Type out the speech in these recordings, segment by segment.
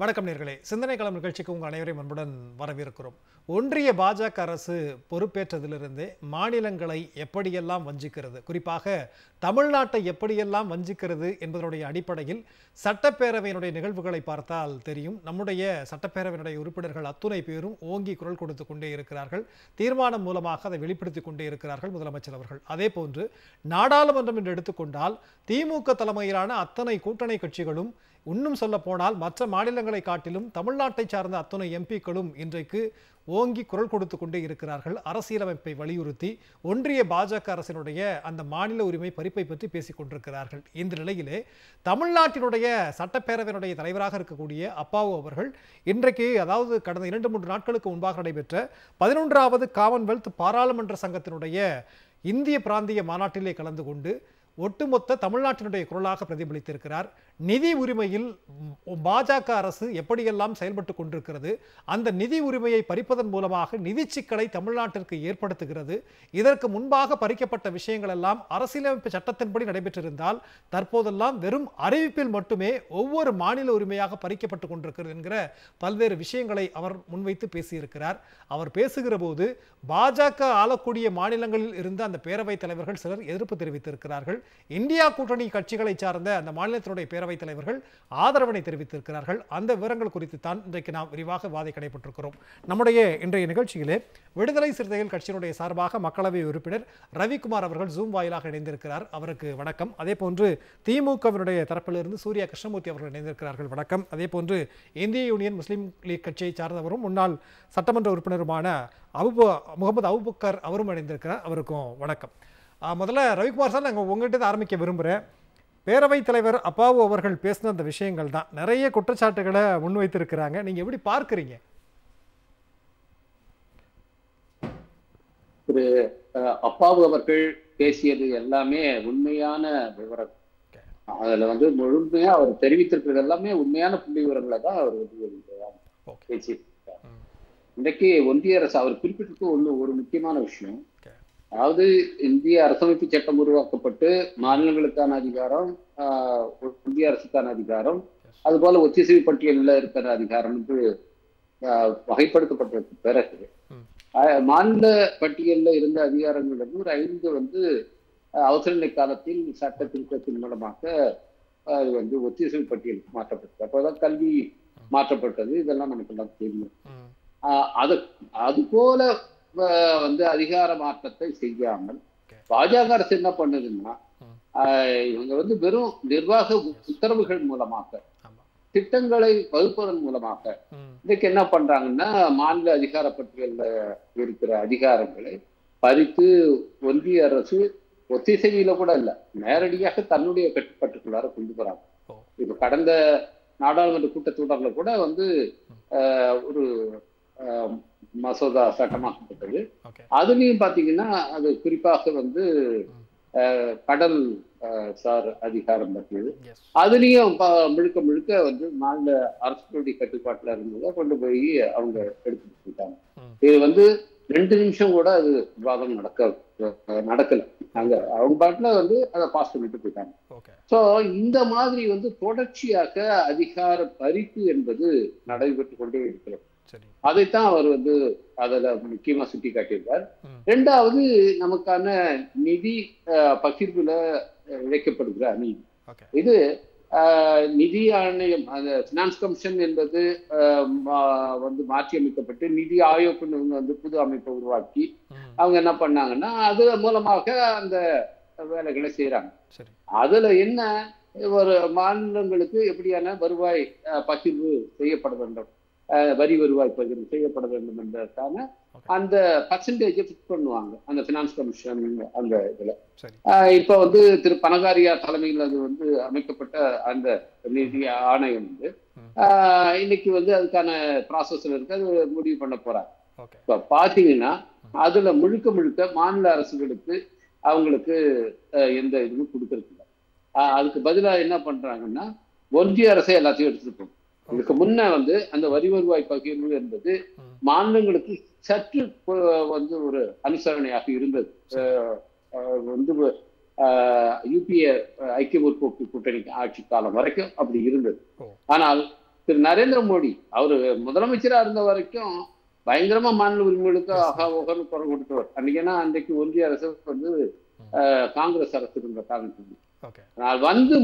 வணக்கம் நேயர்களே, சிந்தனை களம் நிகழ்ச்சிக்கு உங்கள் அனைவரையும் அன்புடன் வரவேற்கிறோம். ஒன்றிய பாஜக அரசு பொறுப்பேற்றதிலிருந்தே மாநிலங்களை எப்படியெல்லாம் வஞ்சிக்கிறது, குறிப்பாக தமிழ்நாட்டை எப்படியெல்லாம் வஞ்சிக்கிறது என்பதனுடைய அடிப்படையில் சட்டப்பேரவையினுடைய நிகழ்வுகளை பார்த்தால் தெரியும். நம்முடைய சட்டப்பேரவையினுடைய உறுப்பினர்கள் அத்துணை பேரும் ஓங்கி குரல் கொடுத்து கொண்டே இருக்கிறார்கள். தீர்மானம் மூலமாக அதை வெளிப்படுத்தி கொண்டே இருக்கிறார்கள் முதலமைச்சர் அவர்கள். அதே போன்று நாடாளுமன்றம் என்று எடுத்துக்கொண்டால் திமுக தலைமையிலான அத்தனை கூட்டணி கட்சிகளும், இன்னும் சொல்ல போனால் மற்ற மாநிலங்களை காட்டிலும் தமிழ்நாட்டை சார்ந்த அத்தனை எம்பிக்களும் இன்றைக்கு ஓங்கி குரல் கொடுத்து கொண்டே இருக்கிறார்கள். அரசியலமைப்பை வலியுறுத்தி ஒன்றிய பாஜக அரசினுடைய அந்த மாநில உரிமை பறிப்பை பற்றி பேசிக் கொண்டிருக்கிறார்கள். இந்த நிலையிலே தமிழ்நாட்டினுடைய சட்டப்பேரவையினுடைய தலைவராக இருக்கக்கூடிய அப்பாவு அவர்கள் இன்றைக்கு, அதாவது கடந்த 2-3 நாட்களுக்கு முன்பாக நடைபெற்ற 11வது காமன்வெல்த் பாராளுமன்ற சங்கத்தினுடைய இந்திய பிராந்திய மாநாட்டிலே கலந்து கொண்டு ஒட்டுமொத்த தமிழ்நாட்டினுடைய குரலாக பிரதிபலித்திருக்கிறார். நிதி உரிமையில் பாஜக அரசு எப்படியெல்லாம் செயல்பட்டு கொண்டிருக்கிறது, அந்த நிதி உரிமையை பறிப்பதன் மூலமாக நிதி சிக்கலை தமிழ்நாட்டிற்கு ஏற்படுத்துகிறது. இதற்கு முன்பாக பறிக்கப்பட்ட விஷயங்கள் எல்லாம் அரசியலமைப்பு சட்டத்தின்படி நடைபெற்றிருந்தால் தற்போதெல்லாம் வெறும் அறிவிப்பில் மட்டுமே ஒவ்வொரு மாநில உரிமையாக பறிக்கப்பட்டு கொண்டிருக்கிறது என்கிற பல்வேறு விஷயங்களை அவர் முன்வைத்து பேசியிருக்கிறார். அவர் பேசுகிற போது பாஜக ஆளக்கூடிய மாநிலங்களில் இருந்த அந்த பேரவைத் தலைவர்கள் சிலர் எதிர்ப்பு தெரிவித்திருக்கிறார்கள். இந்தியா கூட்டணி கட்சிகளை சார்ந்த அந்த மாநிலத்தினுடைய பேரவைத் தலைவர்கள் ஆதரவினை தெரிவித்திருக்கிறார்கள். அந்த விவரங்கள் குறித்து தான் இன்றைக்கு நாம் விரிவாக வாதை கடைபெற்றிருக்கிறோம். நம்முடைய இன்றைய நிகழ்ச்சியிலே விடுதலை சிறுத்தைகள் கட்சியினுடைய சார்பாக மக்களவை உறுப்பினர் ரவிக்குமார் அவர்கள் ஜூம் வாயிலாக இணைந்திருக்கிறார். அவருக்கு வணக்கம். அதே போன்று திமுகவினுடைய தரப்பிலிருந்து சூர்யா கிருஷ்ணமூர்த்தி அவர்கள் இணைந்திருக்கிறார்கள். வணக்கம். அதே போன்று இந்திய யூனியன் முஸ்லீம் லீக் கட்சியை சார்ந்தவரும் முன்னாள் சட்டமன்ற உறுப்பினருமான முகமது அபுபக்கர் அவரும் இணைந்திருக்கிறார். அவருக்கும் வணக்கம். முதல்ல ரவிக்குமார் சார், நாங்கள் உங்கள்கிட்ட ஆரம்பிக்க விரும்புகிறேன். பேரவைத் தலைவர் அப்பாவு அவர்கள் பேசின அந்த விஷயங்கள் தான் நிறைய குற்றச்சாட்டுகளை முன்வைத்திருக்கிறாங்க. நீங்க எப்படி பார்க்குறீங்க? திரு அப்பாவு அவர்கள் பேசியது எல்லாமே உண்மையான விவரம். அதுல முழுமையா அவர் தெரிவித்திருக்கிறது எல்லாமே உண்மையான புள்ளி விவரங்களை தான் அவர் பேசியிருக்கிறார். இன்றைக்கு ஒன்றிய அரசு அவர் குறிப்பிட்டிருக்க ஒரு முக்கியமான விஷயம், அதாவது இந்திய அரசமைப்பு சட்டம் உருவாக்கப்பட்டு மாநிலங்களுக்கான அதிகாரம், ஒன்றிய அரசுக்கான அதிகாரம், அதுபோல ஒத்திசைவு பட்டியலில் இருக்கிற அதிகாரம் என்று வகைப்படுத்தப்பட்டதுக்கு பிறகு மாநில பட்டியலில் இருந்த அதிகாரங்கள் 5 அவசரநிலை காலத்தில் சட்ட திருத்தத்தின் மூலமாக அது ஒத்திசைவு பட்டியலுக்கு மாற்றப்பட்டது. அப்போதான் கல்வி மாற்றப்பட்டது. இதெல்லாம் நமக்கு எல்லாம் தெரியும். அது போல அதிகார மாற்றத்தை செய்யாமல் பாஜக அரசு என்ன பண்ணுதுன்னா, இவங்க வெறும் நிர்வாக உத்தரவுகள் மூலமாக, திட்டங்களை வகுப்பதன் மூலமாக இன்னைக்கு என்ன பண்றாங்கன்னா, மாநில அதிகார பட்டியலில் இருக்கிற அதிகாரங்களை பறித்து ஒன்றிய அரசு ஒத்திசைவில கூட இல்லை, நேரடியாக தன்னுடைய கட்டுப்பாட்டுக்குள்ளார கொண்டு போறாங்க. இப்ப கடந்த நாடாளுமன்ற கூட்டத்தொடர்ல கூட ஒரு மசோதா சட்டமாக்கப்பட்டது. அதுலயும் பாத்தீங்கன்னா அது குறிப்பாக கடல் சார் அதிகாரம் பற்றியது. அதுலயும் முழுக்க முழுக்க மாநில அரசுடைய கட்டுப்பாட்டுல இருந்ததை கொண்டு போய் அவங்க எடுத்துட்டு போயிட்டாங்க. இது 2 நிமிஷம் கூட அது விவாதம் நடக்கல. அவங்க பாட்டுல அதை பாஸ் பண்ணிட்டு போயிட்டாங்க. சோ இந்த மாதிரி தொடர்ச்சியாக அதிகார பறிப்பு என்பது நடைபெற்று கொண்டே இருக்கிறது. அதைத்தான் அவர் அதுல முக்கியமா சுட்டி காட்டியிருக்கார். 2வது, நமக்கான நிதி பகிர்வுல இழைக்கப்படுகிற அநீதி. இது நிதி ஆணையம், அந்த பினான்ஸ் கமிஷன் என்பது மாற்றி அமைக்கப்பட்டு நிதி ஆயோக் புது அமைப்பை உருவாக்கி அவங்க என்ன பண்ணாங்கன்னா, அது மூலமாக அந்த வேலைகளை செய்யறாங்க. அதுல என்ன, ஒரு மாநிலங்களுக்கு எப்படியான வருவாய் பகிர்வு செய்யப்பட வேண்டும், வரி வருவாய் பகிர்வு செய்யப்பட வேண்டும் என்பதற்கான அந்த பர்சன்டேஜை ஃபிக்ஸ் பண்ணுவாங்க அந்த பினான்ஸ் கமிஷன். அந்த இதுல இப்ப திரு பனகாரியா தலைமையில் அது அமைக்கப்பட்ட அந்த நிதி ஆணையம் இன்னைக்கு அதுக்கான ப்ராசஸ்ல இருக்கு, அது முடிவு பண்ண போறாங்க. இப்ப பாத்தீங்கன்னா அதுல முழுக்க முழுக்க மாநில அரசுகளுக்கு அவங்களுக்கு எந்த இதுவும் கொடுக்கறது இல்லை. அதுக்கு பதிலா என்ன பண்றாங்கன்னா, ஒன்றிய அரசே எல்லாத்தையும் எடுத்துருக்கோம். இதுக்கு முன்ன அந்த வரி வருவாய் பகிர்வு என்பது மாநிலங்களுக்கு சற்று ஒரு அனுசரணையாக இருந்தது. யூபிஏ ஐக்கிய முற்போக்கு கூட்டணி ஆட்சி காலம் வரைக்கும் அப்படி இருந்தது. ஆனால் திரு நரேந்திர மோடி அவர் முதலமைச்சரா இருந்த வரைக்கும் பயங்கரமா மாநில உரிமைகளுக்கு ஓகன்னு குரல் கொடுத்தவர். அன்னைக்குன்னா அன்றைக்கு ஒன்றிய அரசு வந்து காங்கிரஸ் அரசு இருந்த காரணத்துக்கு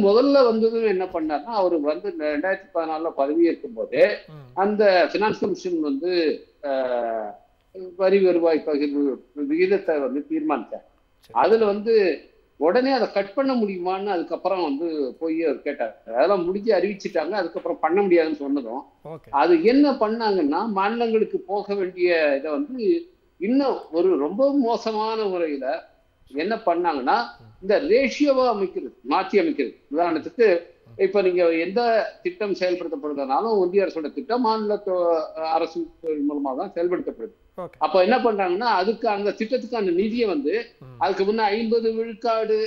முதல்ல வந்ததுன்னு என்ன பண்ணாருன்னா, அவர் வந்து 2014 பதவியேற்கும் போதே அந்த பினான்ஸ் கமிஷன் வந்து வரி வருவாய் பகிர்வு விகிதத்தை வந்து தீர்மானிச்சார். அதுல வந்து உடனே அதை கட் பண்ண முடியுமான்னு அதுக்கப்புறம் வந்து போய் அவர் கேட்டார். அதெல்லாம் முடிஞ்சு அறிவிச்சுட்டாங்க. அதுக்கப்புறம் பண்ண முடியாதுன்னு சொன்னதும் அது என்ன பண்ணாங்கன்னா, மாநிலங்களுக்கு போக வேண்டிய இதை வந்து இன்னும் ஒரு ரொம்ப மோசமான முறையில என்ன பண்ணாங்கன்னா, இந்த ரேஷியோவா மாற்றி அமைக்கிறது. உதாரணத்துக்கு இப்ப நீங்க எந்த திட்டம் செயல்படுத்தப்படுறதுனாலும் ஒன்றிய அரசோட திட்டம் மாநில அரசு மூலமா தான் செயல்படுத்தப்படுது. அப்ப என்ன பண்றாங்கன்னா, அதுக்கு அந்த திட்டத்துக்கு அந்த நிதியை வந்து அதுக்கு முன்ன 50 விழுக்காடு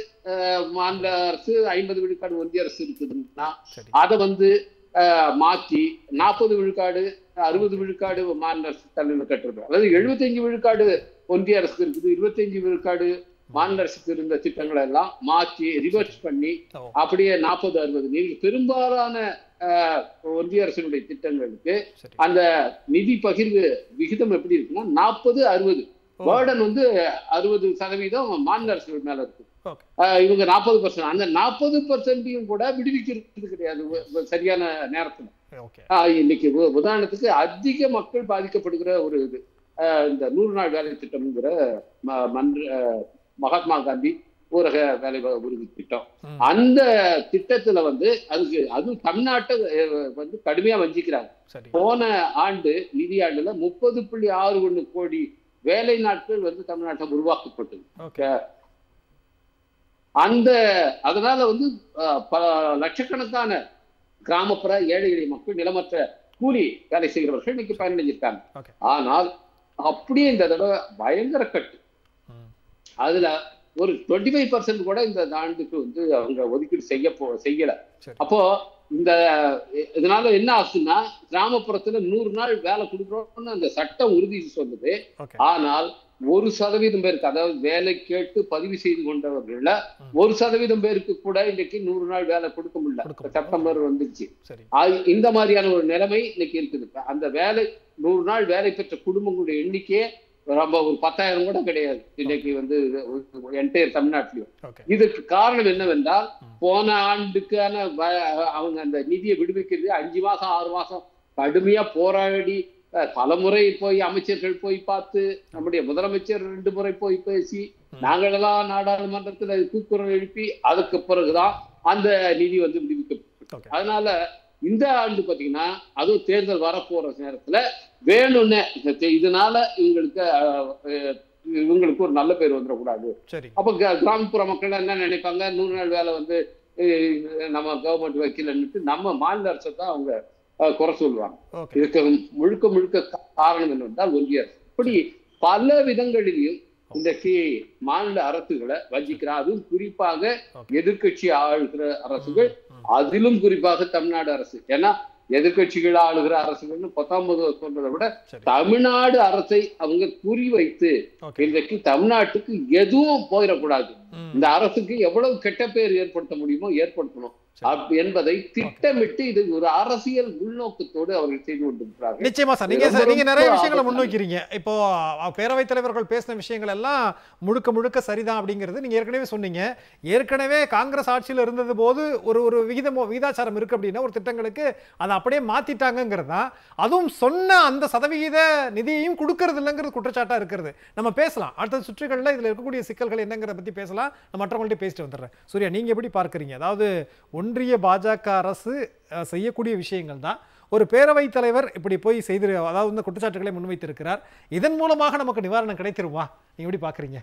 மாநில அரசு 50 விழுக்காடு ஒன்றிய அரசு இருக்குதுன்னா அதை வந்து மாற்றி 40 விழுக்காடு 60 விழுக்காடு மாநில அரசு தலைமையில் கட்டுறது. அதாவது 75 விழுக்காடு ஒன்றிய அரசு இருக்குது, 25 விழுக்காடு மாநில அரசுக்கு இருந்த திட்டங்களை எல்லாம் மாற்றி ரிவர்ஸ் பண்ணி அப்படியே 40-60 நீங்கள் பெரும்பாலான ஒன்றிய அரசினுடைய திட்டங்களுக்கு அந்த நிதி பகிர்வு விகிதம் எப்படி இருக்குன்னா 40-60 பேர்டன் வந்து 60% மாநில அரசு மேல இருக்கு. இவங்க 40%. அந்த 40%ஐயும் கூட விடுவிக்கிறது கிடையாது சரியான நேரத்துல. இன்னைக்கு உதாரணத்துக்கு அதிக மக்கள் பாதிக்கப்படுகிற ஒரு இது இந்த 100 நாள் வேலை திட்டம்ங்கிற மகாத்மா காந்தி ஊரக வேலை உறுதி திட்டம். அந்த திட்டத்துல வந்து அதுவும் தமிழ்நாட்டை வந்து கடுமையா வஞ்சிக்கிறாங்க. போன ஆண்டு நிதியாண்டுல 30.61 கோடி வேலை நாட்கள் வந்து தமிழ்நாட்டில் உருவாக்கப்பட்டது. அதனால வந்து லட்சக்கணக்கான கிராமப்புற ஏழை எளிய மக்கள் நிலமற்ற கூலி வேலை செய்கிறவர்கள் இன்னைக்கு பயனடைஞ்சிருக்காங்க. ஆனால் அப்படியே இந்த தடவை பயங்கர கட்டு. அதுல ஒரு 25% கூட இந்த ஆண்டுக்கு வந்து அவங்க ஒதுக்கீடு செய்யல. அப்போ இதனால என்ன ஆகுதுன்னா, கிராமப்புறத்துல 100 நாள் வேலை கொடுக்குறோம்னு அந்த சட்டம் உறுதி சொல்லுது. ஆனால் 1% பேருக்கு, அதாவது வேலை கேட்டு பதிவு செய்து கொண்டவர்கள 1% பேருக்கு கூட இன்னைக்கு 100 நாள் வேலை கொடுக்க முடியல. செப்டம்பர் வந்துருச்சு. இந்த மாதிரியான ஒரு நிலைமை இன்னைக்கு இருக்குது. அந்த வேலை 100 நாள் வேலை பெற்ற குடும்பங்களுடைய எண்ணிக்கையே ரொம்ப ஒரு 10,000 கூட கிடையாது இன்னைக்கு வந்து என்டையர் தமிழ்நாட்டிலையும். இதுக்கு காரணம் என்னவென்றால், போன ஆண்டுக்கான அவங்க அந்த நிதியை விடுவிக்கிறது 5 மாசம் 6 மாசம் கடுமையா போராடி பலமுறை போய் அமைச்சர்கள் போய் பார்த்து, நம்முடைய முதலமைச்சர் 2 முறை போய் பேசி, நாங்களெல்லாம் நாடாளுமன்றத்துல கூக்குரல் எழுப்பி அதுக்கு பிறகுதான் அந்த நிதி வந்து விடுவிக்கப்பட்டது. அதனால இந்த ஆண்டு பாத்தீங்கன்னா, அதுவும் தேர்தல் வரப்போற நேரத்துல வேணும்னு இதனால இவங்களுக்கு ஒரு நல்ல பேர் வந்துடக்கூடாது. அப்ப கிராமப்புற மக்கள் என்ன நினைப்பாங்க, 100 நாள் வேலை வந்து நம்ம கவர்மெண்ட் வைக்கலன்னுட்டு நம்ம மாநில அரசை தான் அவங்க குறை சொல்லுவாங்க. இதுக்கு முழுக்க காரணம் என்னவென்றால் ஒன்றிய அரசு இப்படி பல விதங்களிலும் இன்றைக்கு மாநில அரசுகளை வஞ்சிக்கிறார். அதுவும் குறிப்பாக எதிர்கட்சி ஆளுகிற அரசுகள், அதிலும் குறிப்பாக தமிழ்நாடு அரசு. ஏன்னா எதிர்கட்சிகள் ஆளுகிற அரசுகள்னு 19 சொல்றதை விட தமிழ்நாடு அரசை அவங்க குறிவைத்து இன்றைக்கு தமிழ்நாட்டுக்கு எதுவும் போயிடக்கூடாது, இந்த அரசுக்கு எவ்வளவு கெட்ட பேர் ஏற்படுத்த முடியுமோ ஏற்படுத்தணும் என்பதை திட்டமிட்டு இது ஒரு அரசியல் உள்நோக்கத்தோடு அவர்கள் செய்து கொண்டிருக்கிறார்கள். நிச்சயமா சார், நீங்க நிறைய விஷயங்களை முன்வைக்கிறீங்க. இப்போ பேரவைத் தலைவர்கள் பேசின விஷயங்கள் எல்லாம் முழுக்க சரிதான் அப்படிங்கிறது நீங்க ஏற்கனவே சொன்னீங்க. ஏற்கனவே காங்கிரஸ் ஆட்சியில் இருந்தது போது ஒரு விகிதாச்சாரம் இருக்கு அப்படின்னா ஒரு திட்டங்களுக்கு அதை அப்படியே மாத்திட்டாங்கிறதா, அதுவும் சொன்ன அந்த சதவிகித நிதியையும் கொடுக்கறது இல்லைங்கிறது குற்றச்சாட்டா இருக்கிறது. நம்ம பேசலாம் அடுத்த சுற்றுகளில் இதுல இருக்கக்கூடிய சிக்கல்கள் என்னங்கிறத பத்தி பேசலாம். நான் மற்றவங்கள்ட்ட பேசிட்டு வந்துடுறேன். சூர்யா, நீங்க எப்படி பார்க்கறீங்க? அதாவது ஒன்றிய பாஜக அரசு செய்யக்கூடிய விஷயங்கள் தான் ஒரு பேரவைத் தலைவர் இப்படி போய் செய்து, அதாவது இந்த குற்றச்சாட்டுகளை முன்வைத்திருக்கிறார். இதன் மூலமாக நமக்கு நிவாரணம் கிடைத்திருமா? நீங்க எப்படி பாக்குறீங்க?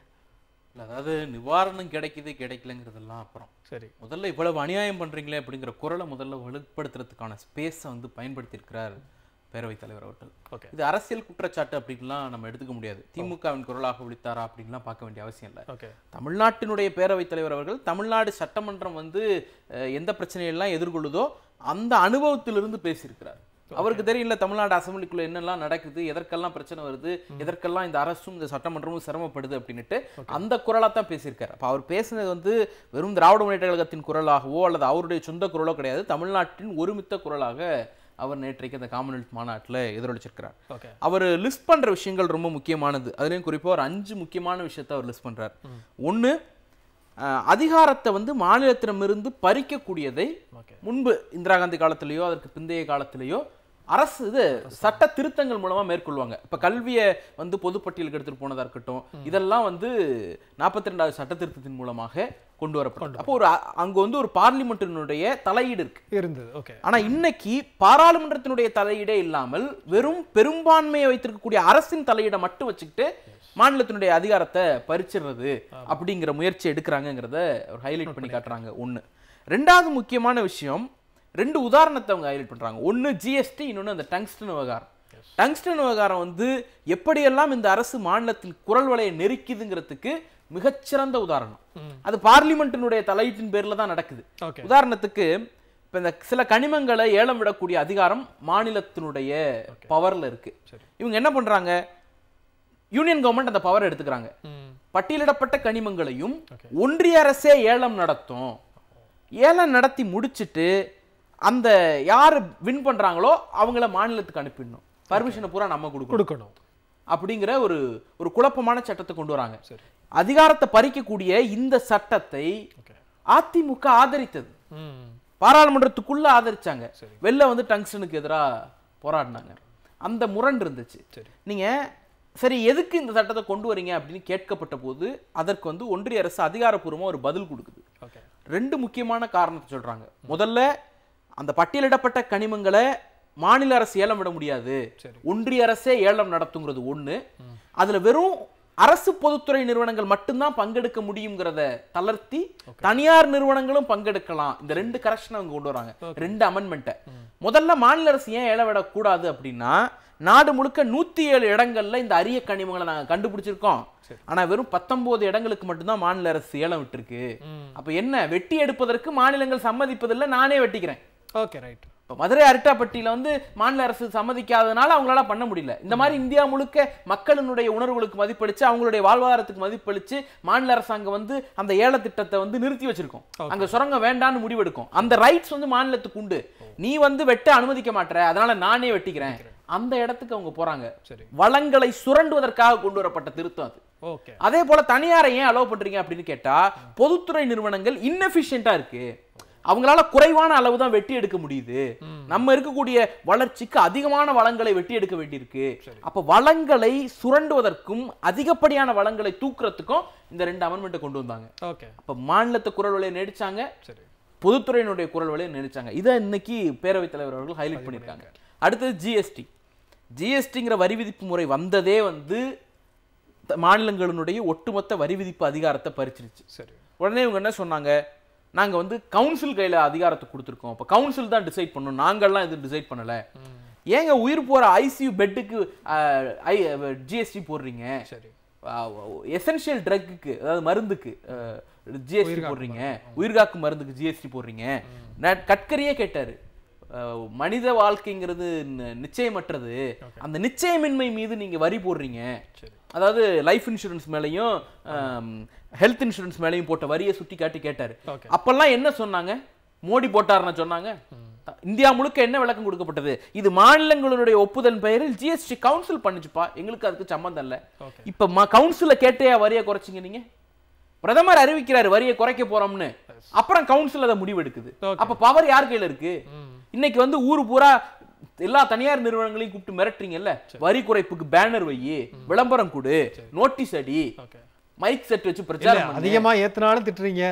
அதாவது நிவாரணம் கிடைக்கலங்கிறதெல்லாம் அப்புறம் சரி, முதல்ல இவ்வளவு அநியாயம் பண்றீங்களே அப்படிங்கிற குரலை முதல்ல வெளிப்படுத்துறதுக்கான ஸ்பேஸை வந்து பயன்படுத்தியிருக்கிறார் பேரவைத் தலைவர் அவர்கள். இது அரசியல் குற்றச்சாட்டு அப்படின்லாம் நம்ம எடுத்துக்க முடியாது. திமுகவின் குரலாக ஒழித்தாரா அப்படின்லாம் பார்க்க வேண்டிய அவசியம் இல்லை. தமிழ்நாட்டினுடைய பேரவைத் தலைவர் அவர்கள் தமிழ்நாடு சட்டமன்றம் வந்து எந்த பிரச்சனையெல்லாம் எதிர்கொள்ளுதோ அந்த அனுபவத்திலிருந்து பேசியிருக்கிறார். அவருக்கு தெரியல தமிழ்நாடு அசம்பிளிக்குள்ள என்னெல்லாம் நடக்குது, எதற்கெல்லாம் பிரச்சனை வருது, எதற்கெல்லாம் இந்த அரசும் இந்த சட்டமன்றமும் சிரமப்படுது அப்படின்னுட்டு அந்த குரலா தான் பேசியிருக்காரு. அப்ப அவர் பேசினது வந்து வெறும் திராவிட முன்னேற்ற கழகத்தின் குரலாகவோ அல்லது அவருடைய சொந்த குரலோ கிடையாது, தமிழ்நாட்டின் ஒருமித்த குரலாக அவர் நேற்றைக்கு அந்த காமன்வெல்த் மாநாட்டில் எதிரொலிச்சிருக்கிறார். அவர் லிஸ்ட் பண்ற விஷயங்கள் ரொம்ப முக்கியமானது. அதுலேயும் குறிப்பாக ஒரு 5 முக்கியமான விஷயத்தை அவர் லிஸ்ட் பண்றார். ஒன்று, அதிகாரத்தை வந்து மாநிலத்திடமிருந்து பறிக்கக்கூடியதை முன்பு இந்திரா காந்தி காலத்திலேயோ அதற்கு பிந்தைய காலத்திலேயோ அரசு இது சட்ட திருத்தங்கள் மூலமா மேற்கொள்வாங்க. இப்ப கல்வியை வந்து பொதுப்பட்டியலுக்கு எடுத்துட்டு போனதா இருக்கட்டும், இதெல்லாம் வந்து 42வது சட்ட திருத்தத்தின் மூலமாக கொண்டு வரப்படும். அப்போ அங்க வந்து ஒரு பார்லிமெண்டினுடைய தலையீடு இருக்கு. ஆனா இன்னைக்கு பாராளுமன்றத்தினுடைய தலையீடே இல்லாமல் வெறும் பெரும்பான்மையை வைத்திருக்கக்கூடிய அரசின் தலையீடை மட்டும் வச்சுக்கிட்டு மாநிலத்தினுடைய அதிகாரத்தை பறிச்சிடுறது அப்படிங்கிற முயற்சி எடுக்கிறாங்கிறத ஒரு ஹைலைட் பண்ணி காட்டுறாங்க. ஒண்ணு. ரெண்டாவது முக்கியமான விஷயம், 2 உதாரணத்தை அவங்க ஹைலைட் பண்றாங்க. ஒன்னு ஜிஎஸ்டி, இன்னொன்னு அந்த டங்ஸ்டன் விவகாரம். டங்ஸ்டன் விவகாரம் வந்து எப்படியெல்லாம் இந்த அரசு மாநிலத்தின் குரல் வலையை நெருக்கிதுங்கிறதுக்கு மிகச்சிறந்த உதாரணம். அது பார்லிமெண்டினுடைய தலையீட்டின் பேர்ல தான் நடக்குது. உதாரணத்துக்கு இப்ப இந்த சில கனிமங்களை ஏலம் விடக்கூடிய அதிகாரம் மாநிலத்தினுடைய பவர்ல இருக்கு. இவங்க என்ன பண்றாங்க, யூனியன் கவர்மெண்ட் அந்த பவர் எடுத்துக்கிறாங்க. பட்டியலிடப்பட்ட கனிமங்களையும் ஒன்றிய அரசே ஏலம் நடத்தும். ஏலம் நடத்தி முடிச்சுட்டு அந்த யார் வின் பண்றாங்களோ அவங்கள மாநிலத்துக்கு அனுப்பிடணும். பர்மிஷனை பூரா நம்ம கொடுக்கணும் அப்படிங்கிற ஒரு குழப்பமான சட்டத்தை கொண்டு வராங்க. அதிகாரத்தை பறிக்கக்கூடிய இந்த சட்டத்தை அதிமுக ஆதரித்தது. பாராளுமன்றத்துக்குள்ள ஆதரிச்சாங்க. வெளில வந்து டங்ஸ்டனுக்கு எதிராக போராடினாங்க. அந்த முரண் இருந்துச்சு. நீங்க சரி எதுக்கு இந்த சட்டத்தை கொண்டு வரீங்க அப்படின்னு கேட்கப்பட்ட போது அதற்கு வந்து ஒன்றிய அரசு அதிகாரப்பூர்வமா ஒரு பதில் கொடுக்குது. 2 முக்கியமான காரணத்தை சொல்றாங்க. முதல்ல, அந்த பட்டியலிடப்பட்ட கனிமங்களை மாநில அரசு ஏலம் விட முடியாது, ஒன்றிய அரசே ஏலம் நடத்துங்கிறது ஒண்ணு. அதுல வெறும் அரசு பொதுத்துறை நிறுவனங்கள் மட்டும்தான் பங்கெடுக்க முடியுங்கிறத தளர்த்தி தனியார் நிறுவனங்களும் பங்கெடுக்கலாம். இந்த 2 கரெக்ஷன் அவங்க கொண்டு வராங்க, 2 அமெண்ட்மெண்ட்டை. முதல்ல மாநில அரசு ஏன் ஏலம் விடக்கூடாது அப்படின்னா, நாடு முழுக்க 107 இடங்கள்ல இந்த அரிய கனிமங்களை நாங்க கண்டுபிடிச்சிருக்கோம். ஆனா வெறும் 19 இடங்களுக்கு மட்டும்தான் மாநில அரசு ஏலம் விட்டுருக்கு. அப்ப என்ன, வெட்டி எடுப்பதற்கு மாநிலங்கள் சம்மதிப்பதில்லை, நானே வெட்டிக்கிறேன். மதுரை அரட்டாப்பட்டியில வந்து மாநில அரசு சம்மதிக்காதனால அவங்களால பண்ண முடியல. இந்த மாதிரி இந்தியா முழுக்க மக்களினுடைய உணர்வுகளுக்கு மதிப்பளிச்சு அவங்களுடைய வாழ்வாதாரத்துக்கு மதிப்பளிச்சு மாநில அரசாங்கம் வந்து அந்த ஏல திட்டத்தை வந்து நிறுத்தி வச்சிருக்கோம். அங்க சுரங்கம் வேண்டான்னு முடிவெடுக்கும். அந்த ரைட்ஸ் வந்து மாநிலத்துக்கு உண்டு. நீ வந்து வெட்ட அனுமதிக்க மாட்டற, அதனால நானே வெட்டிக்கிறேன். அந்த இடத்துக்கு அவங்க போறாங்க. வளங்களை சுரண்டுவதற்காக கொண்டு வரப்பட்ட திருத்தம் அது. அதே போல தனியாரை ஏன் அலோவ் பண்றீங்க அப்படின்னு கேட்டா, பொதுத்துறை நிறுவனங்கள் இன்எஃபிஷியன்ட்டா இருக்கு, அவங்களால குறைவான அளவு தான் வெட்டி எடுக்க முடியுது. நம்ம இருக்கக்கூடிய வளர்ச்சிக்கு அதிகமான வளங்களை வெட்டி எடுக்க வேண்டியிருக்கு. அப்ப வளங்களை சுரண்டுவதற்கும் அதிகப்படியான வளங்களை தூக்குறதுக்கும் இந்த 2 அமெண்ட்மெண்ட்டை கொண்டு வந்தாங்க. அப்ப மாநிலத்தை குரல் வலையை நெடிச்சாங்க, பொதுத்துறையினுடைய குரல் வலையை நெடிச்சாங்க. இதை இன்னைக்கு பேரவைத் தலைவர் அவர்கள் ஹைலைட் பண்ணியிருக்காங்க. அடுத்தது ஜிஎஸ்டி. ஜிஎஸ்டிங்கிற வரி விதிப்பு முறை வந்ததே வந்து மாநிலங்களினுடைய ஒட்டுமொத்த வரி விதிப்பு அதிகாரத்தை பறிச்சிருச்சு. உடனே இவங்க என்ன சொன்னாங்க, நாங்க வந்து கவுன்சில் கையில அதிகாரத்தை கொடுத்துருக்கோம், அப்ப கவுன்சில் தான் டிசைட் பண்ணணும், நாங்கள்லாம் இது டிசைட் பண்ணல. ஏங்க உயிர் போற ஐசியூ பெட்டுக்கு ஜிஎஸ்டி போடுறீங்க, எசென்ஷியல் ட்ரக்குக்கு அதாவது மருந்துக்கு ஜிஎஸ்டி போடுறீங்க, உயிர்காக்கும் மருந்துக்கு ஜிஎஸ்டி போடுறீங்க. கட்கரியே கேட்டாரு, மனித வாழ்க்கைங்கிறது நிச்சயமற்றது, அந்த நிச்சயமின்மை மீது நீங்க வரி போடுறீங்க. அதாவது லைஃப் இன்சூரன்ஸ் மேலையும் ஹெல்த் இன்சூரன்ஸ் மேலையும் போட்ட வரியை சுட்டி காட்டி கேட்டாரு. அப்பெல்லாம் என்ன சொன்னாங்க, மோடி போட்டாருன்னு சொன்னாங்க. இந்தியா முழுக்க என்ன விளக்கம் கொடுக்கப்பட்டது, இது மாநிலங்களுடைய ஒப்புதல் பெயரில் ஜிஎஸ்டி கவுன்சில் பண்ணிச்சுப்பா, எங்களுக்கு அதுக்கு சம்பந்தம் இல்லை. இப்ப கவுன்சில கேட்டையா வரியை குறைச்சிங்க நீங்க? பிரதமர் அறிவிக்கிறாரு வரியை குறைக்க போறோம்னு, அப்புறம் கவுன்சில் அதை முடிவெடுக்குது. அப்ப பவர் யார் கையில இருக்கு? இன்னைக்கு வந்து ஊரு பூரா எல்லா தனியார் நிறுவனங்களையும் கூப்பிட்டு மிரட்டுறீங்கல்ல, வரி குறைப்புக்கு பேனர் வை, விளம்பரம் கொடு, நோட்டீஸ் அடி, மைக் செட் வச்சு பிரச்சாரம் அதிகமா ஏத்துனாலும் திட்டுறீங்க.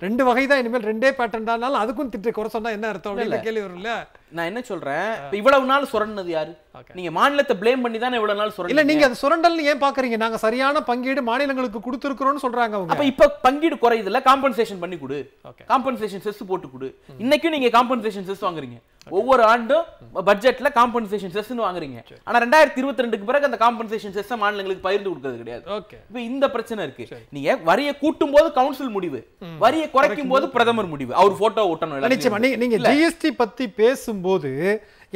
ரெண்டு வகை தான், இனிமேல் 2 பேட்டர்ன் தான், அதுக்கும் திட்டு குறை சொன்னா என்ன அர்த்தம் கேள்வி வரும்ல. நான் என்ன சொல்றேன், இவ்வளவு நாள் சுரண்டது யாரு? நீங்க மாநிலத்தை ப்ளேம் பண்ணி தானே இவ்வளவு நாள் சுரண்டீங்க. இல்ல, நீங்க அது சுரண்டல் ஏன் பாக்குறீங்க? நாங்க சரியான பங்கீடு மாநிலங்களுக்கு கொடுத்திருக்கிறோம்னு சொல்றாங்க அவங்க. அப்ப இப்ப பங்கீடு குறையுது இல்ல, காம்பன்சேஷன் பண்ணி கொடு, காம்பன்சேஷன் செஸ் போட்டு கொடு. இன்னைக்கு நீங்க காம்பன்சேஷன் செஸ் வாங்குறீங்க, ஒவ்வொரு ஆண்டும் பட்ஜெட்ல காம்பன்சேஷன் செஸ் வாங்குறீங்க. ஆனா 2022க்கு பிறகு அந்த காம்பன்சேஷன் செஸ் மாநிலங்களுக்கு பகிர்ந்து கொடுக்கிறது கிடையாது. இப்ப இந்த பிரச்சனை இருக்கு. நீங்க வரியை கூட்டும் போது கவுன்சில் முடிவு, வரியை குறைக்கும் போது பிரதமர் முடிவு, அவர் போட்டோ ஒட்டணும். நிச்சயமா நீங்க ஜிஎஸ்டி பத்தி பேசும்போது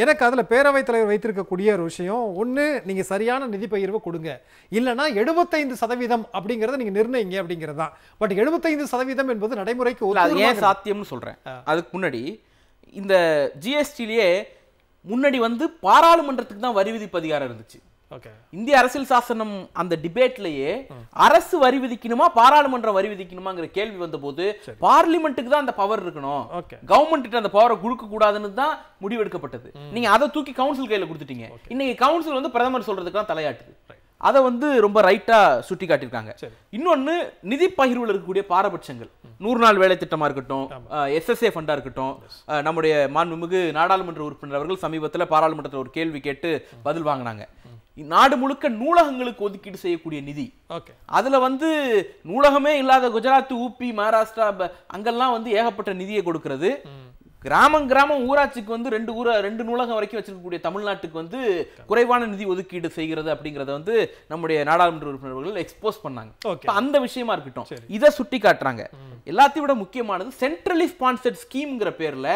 எனக்கு அதுல பேரவைத் தலைவர் வைத்திருக்கக்கூடிய ஒரு விஷயம், ஒண்ணு நீங்க சரியான நிதி பகிர்வை கொடுங்க, இல்லைன்னா 75% அப்படிங்கறத நீங்க நிர்ணயிங்க அப்படிங்கறதுதான். பட் 75% என்பது நடைமுறைக்கு ஏன் சாத்தியம்னு சொல்றேன். அதுக்கு முன்னாடி இந்த ஜிஎஸ்டிலேயே முன்னாடி வந்து பாராளுமன்றத்துக்கு தான் வரி விதிப்பு அதிகாரம் இருந்துச்சு. இந்திய அரசியல் சாசனம் அந்த டிபேட்லயே அரசு வரி விதிக்கணுமா பாராளுமன்றம் வரி விதிக்கணுமாங்கிற கேள்வி வந்த போது பார்லிமெண்ட்டுக்கு தான் அந்த பவர் இருக்கணும், கவர்மெண்ட் அந்த பவரை கொடுக்க கூடாதுன்னு தான் முடிவெடுக்கப்பட்டது. நீங்க அதை தூக்கி கவுன்சில் கையில கொடுத்துட்டீங்க. இன்னைக்கு கவுன்சில் வந்து பிரதமர் சொல்றதுக்கு தான் தலையாட்டுது. அதை வந்து ரொம்ப ரைட்டா சுட்டி காட்டியிருக்காங்க. இன்னொன்னு நிதி பகிர்வில் இருக்கக்கூடிய பாரபட்சங்கள், 100 நாள் வேலை திட்டமா இருக்கட்டும், SSA ஃபண்டா இருக்கட்டும். நம்முடைய மாண்புமிகு நாடாளுமன்ற உறுப்பினர் அவர்கள் சமீபத்தில் பாராளுமன்றத்தில் ஒரு கேள்வி கேட்டு பதில் வாங்கினாங்க. நாடு முழுக்க நூலகங்களுக்கு ஒதுக்கீடு செய்யக்கூடிய நிதி, அதுல வந்து நூலகமே இல்லாத குஜராத், ஊபி, மகாராஷ்டிரா அங்கெல்லாம் வந்து ஏகப்பட்ட நிதியை கொடுக்கிறது. கிராமம் ஊராட்சிக்கு வந்து 2 நூலகம் வரைக்கும் வச்சிருக்கக்கூடிய தமிழ்நாட்டுக்கு வந்து குறைவான நிதி ஒதுக்கீடு செய்கிறது அப்படிங்கறத வந்து நம்முடைய நாடாளுமன்ற உறுப்பினர்கள் எக்ஸ்போஸ் பண்ணாங்க. அந்த விஷயமா இருக்கட்டும், இதை சுட்டி காட்டுறாங்க. எல்லாத்தையும் விட முக்கியமானது சென்ட்ரலி ஸ்பான்சர்ட் ஸ்கீம்ங்கிற பேர்ல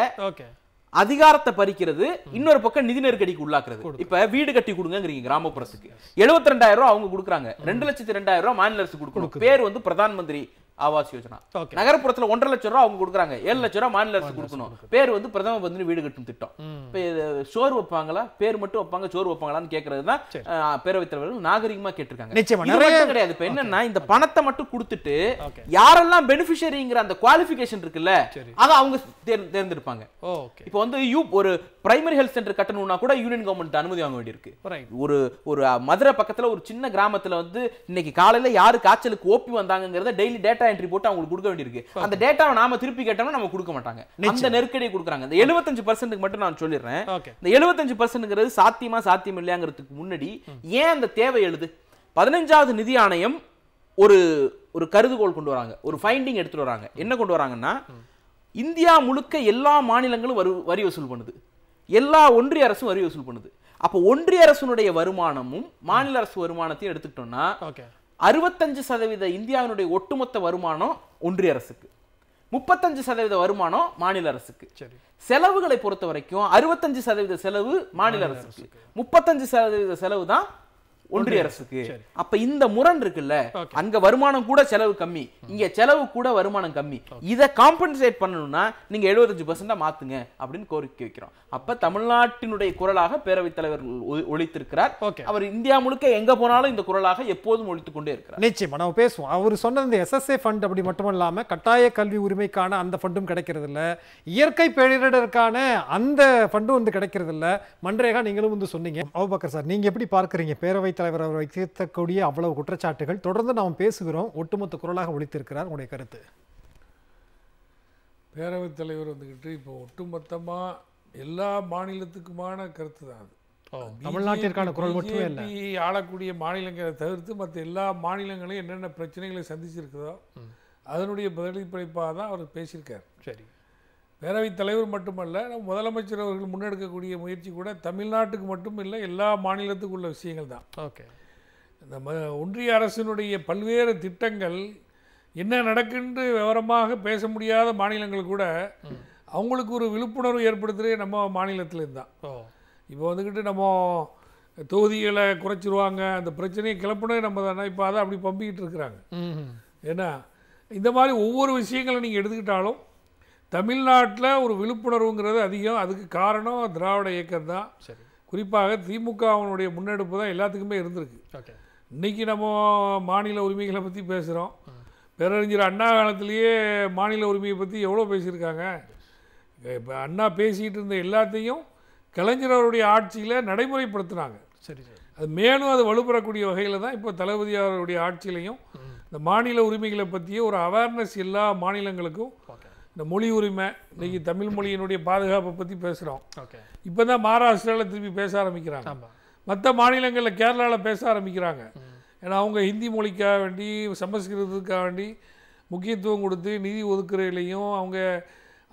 அதிகாரத்தை பறிக்கிறது, இன்னொரு பக்கம் நிதி நெருக்கடிக்கு உள்ளாக்குறது. இப்ப வீடு கட்டி கொடுங்கங்கிறீங்க கிராமப்புறத்துக்கு, 72,000 ரூபாய் அவங்க கொடுக்குறாங்க, 2,02,000 ரூபாய் மாநில அரசு கொடுக்கணும். பேர் வந்து பிரதான் மந்திரி ஆவாஸ் யோஜனா. நகர்ப்புறத்துல 1.5 லட்சம் ரூபாய் அவங்க கொடுக்குறாங்க, 7 லட்சம் ரூபாய் மாநில அரசு கொடுக்கணும். பேர் வந்து பிரதம மந்திரி வீடு கட்டும் திட்டம். சோறு வைப்பாங்களா, பேர் மட்டும் வைப்பாங்க, சோறு வைப்பாங்களான்னு கேட்கறதுதான் பேரவைத் தலைவர்கள் நாகரிகமா கேட்டிருக்காங்க. கிடையாது. இப்ப என்னன்னா, இந்த பணத்தை மட்டும் கொடுத்துட்டு யாரெல்லாம் பெனிஃபிஷரிங்கிற அந்த குவாலிஃபிகேஷன் இருக்குல்ல, அதை அவங்க தேர்ந்தெடுப்பாங்க. இப்ப வந்து ஒரு பிரைமரி ஹெல்த் சென்டர் கட்டணும்னா கூட யூனியன் கவர்மெண்ட் அனுமதி வாங்க வேண்டியிருக்கு. ஒரு மதுரை பக்கத்துல ஒரு சின்ன கிராமத்துல வந்து இன்னைக்கு காலையில யாரு காய்ச்சலுக்கு ஓபி வந்தாங்கிறத டெய்லி டேட்டா என்ட்ரி போட்டு அவங்க கொடுக்க வேண்டியிருக்கு. அந்த டேட்டாவை நாம திருப்பி கேட்டோம்னா நம்ம கொடுக்க மாட்டாங்க. அந்த நெருக்கடியை கொடுக்குறாங்க. இந்த 75% மட்டும் நான் சொல்லிடுறேன். இந்த 75% சாத்தியம் இல்லையாங்கிறதுக்கு முன்னாடி ஏன் அந்த தேவை எழுது? 15வது நிதி ஆணையம் ஒரு கருதுகோள் கொண்டு வராங்க, ஒரு ஃபைண்டிங் எடுத்துட்டு வராங்க. என்ன கொண்டு வராங்கன்னா, இந்தியா முழுக்க எல்லா மாநிலங்களும் வரி வசூல் பண்ணுது, எல்லா ஒன்றிய அரசும் வரி வசூல் பண்ணுது. அப்போ ஒன்றிய அரசுடைய வருமானமும் மாநில அரசு வருமானத்தையும் எடுத்துக்கிட்டோம்னா 65% இந்தியாவினுடைய ஒட்டுமொத்த வருமானம் ஒன்றிய அரசுக்கு, 35% வருமானம் மாநில அரசுக்கு. செலவுகளை பொறுத்த வரைக்கும் 65% செலவு மாநில அரசுக்கு, 35% செலவு தான் ஒன்றிய அரசுக்கு. அப்ப இந்த முரண் இருக்குல்ல, அங்க வருமானம் கூட செலவு கம்மி, இங்க செலவு கூட வருமானம் கம்மி. இதை காம்பன்சேட் பண்ணணும்னா நீங்க 75% மாத்துங்க அப்படின்னு கோரிக்கை வைக்கிறோம். அப்ப தமிழ்நாட்டினுடைய குரலாக பேரவைத் தலைவர் ஒலித்திருக்கிறார். அவர் இந்தியா முழுக்க எங்க போனாலும் இந்த குரலாக எப்போதும் ஒலித்துக் கொண்டே இருக்கிறார். நிச்சயமா நம்ம பேசுவோம். அவர் சொன்ன இந்த SSA ஃபண்ட் அப்படி மட்டும் இல்லாம கட்டாய கல்வி உரிமைக்கான அந்த ஃபண்டும் கிடைக்கிறது இல்ல, இயற்கை பேரிடருக்கான அந்த ஃபண்டும் வந்து கிடைக்கிறது இல்ல. மன்ரேகா நீங்களும் வந்து சொன்னீங்க. அபூபக்கர் சார், நீங்க எப்படி பார்க்கறீங்க பேரவைத் தலைவர் அவர் வைக்கக்கூடிய அவ்வளவு குற்றச்சாட்டுகள்? தொடர்ந்து நாம் பேசுகிறோம். ஒட்டுமொத்த குரலாக ஒலித்திருக்கிறார். உங்களுடைய கருத்து? பேரவைத் தலைவர் வந்துக்கிட்டு இப்போ ஒட்டுமொத்தமா எல்லா மாநிலத்துக்குமான கருத்து தான் அது. தமிழ்நாட்டிற்கான குரல் மட்டுமே இல்லை, ஆளக்கூடிய மாநிலங்களை தவிர்த்து மற்ற எல்லா மாநிலங்களையும் என்னென்ன பிரச்சனைகளை சந்திச்சிருக்கிறதோ அதனுடைய பிரதிபலிப்பாக தான் அவர் பேசியிருக்கார். சரி, பேரவைத் தலைவர் மட்டுமல்ல, முதலமைச்சர் அவர்கள் முன்னெடுக்கக்கூடிய முயற்சி கூட தமிழ்நாட்டுக்கு மட்டும் இல்லை, எல்லா மாநிலத்துக்கும் உள்ள விஷயங்கள் தான். நம்ம ஒன்றிய அரசினுடைய பல்வேறு திட்டங்கள் என்ன நடக்குன்னு விவரமாக பேச முடியாத மாநிலங்கள் கூட அவங்களுக்கு ஒரு விழிப்புணர்வு ஏற்படுத்துகிறே நம்ம மாநிலத்திலேருந்து தான். இப்போ வந்துக்கிட்டு நம்ம தொகுதிகளை குறைச்சிருவாங்க, அந்த பிரச்சனையை கிளப்புனே நம்ம தானே. இப்போ அதை அப்படி பம்பிக்கிட்டு இருக்கிறாங்க. ஏன்னா இந்த மாதிரி ஒவ்வொரு விஷயங்களை நீங்கள் எடுத்துக்கிட்டாலும் தமிழ்நாட்டில் ஒரு விழிப்புணர்வுங்கிறது அதிகம். அதுக்கு காரணம் திராவிட இயக்கம் தான். குறிப்பாக திமுகவினுடைய முன்னெடுப்பு தான் எல்லாத்துக்குமே இருந்திருக்கு. இன்றைக்கி நம்ம மாநில உரிமைகளை பற்றி பேசுகிறோம். பேரறிஞர் அண்ணா காலத்திலேயே மாநில உரிமையை பற்றி எவ்வளோ பேசியிருக்காங்க. இப்போ அண்ணா பேசிக்கிட்டு இருந்த எல்லாத்தையும் கலைஞர் அவருடைய ஆட்சியில் நடைமுறைப்படுத்தினாங்க. அது மேலும் அது வலுப்பெறக்கூடிய வகையில் தான் இப்போ தளபதி அவருடைய ஆட்சியிலையும் இந்த மாநில உரிமைகளை பற்றிய ஒரு அவேர்னஸ் எல்லா மாநிலங்களுக்கும். இந்த மொழி உரிமை, இன்றைக்கி தமிழ் மொழியினுடைய பாதுகாப்பை பற்றி பேசுகிறோம். இப்போ தான் மகாராஷ்டிராவில் திருப்பி பேச ஆரம்பிக்கிறாங்க, மற்ற மாநிலங்களில் கேரளாவில் பேச ஆரம்பிக்கிறாங்க. ஏன்னா அவங்க ஹிந்தி மொழிக்காக வேண்டி சமஸ்கிருதத்துக்காக வேண்டி முக்கியத்துவம் கொடுத்து நிதி ஒதுக்குறையிலையும் அவங்க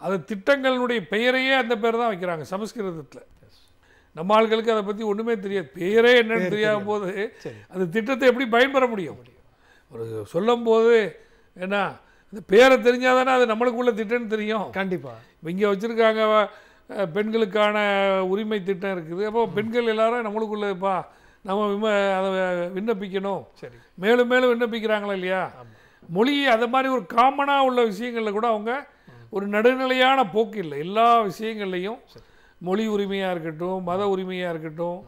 அது திட்டங்களுடைய பெயரையே அந்த பேர் தான் வைக்கிறாங்க சமஸ்கிருதத்தில். நம்ம ஆட்களுக்கு அதை பற்றி ஒன்றுமே தெரியாது, பேரே என்னன்னு தெரியாத போது அந்த திட்டத்தை எப்படி பயன்பெற முடியும்? ஒரு சொல்லும் போது என்ன இந்த பேரை தெரிஞ்சால் தானே அது நம்மளுக்குள்ள திட்டம்னு தெரியும். கண்டிப்பாக. இப்போ இங்கே வச்சுருக்காங்க பெண்களுக்கான உரிமை திட்டம் இருக்குது. அப்போ பெண்கள் எல்லாரும் நம்மளுக்குள்ளப்பா நம்ம அதை விண்ணப்பிக்கணும். சரி, மேலும் மேலும் விண்ணப்பிக்கிறாங்களா இல்லையா? மொழி அதை மாதிரி ஒரு காமனாக உள்ள விஷயங்களில் கூட அவங்க ஒரு நடுநிலையான போக்கு இல்லை. எல்லா விஷயங்கள்லையும் மொழி உரிமையாக இருக்கட்டும், மத உரிமையாக இருக்கட்டும்,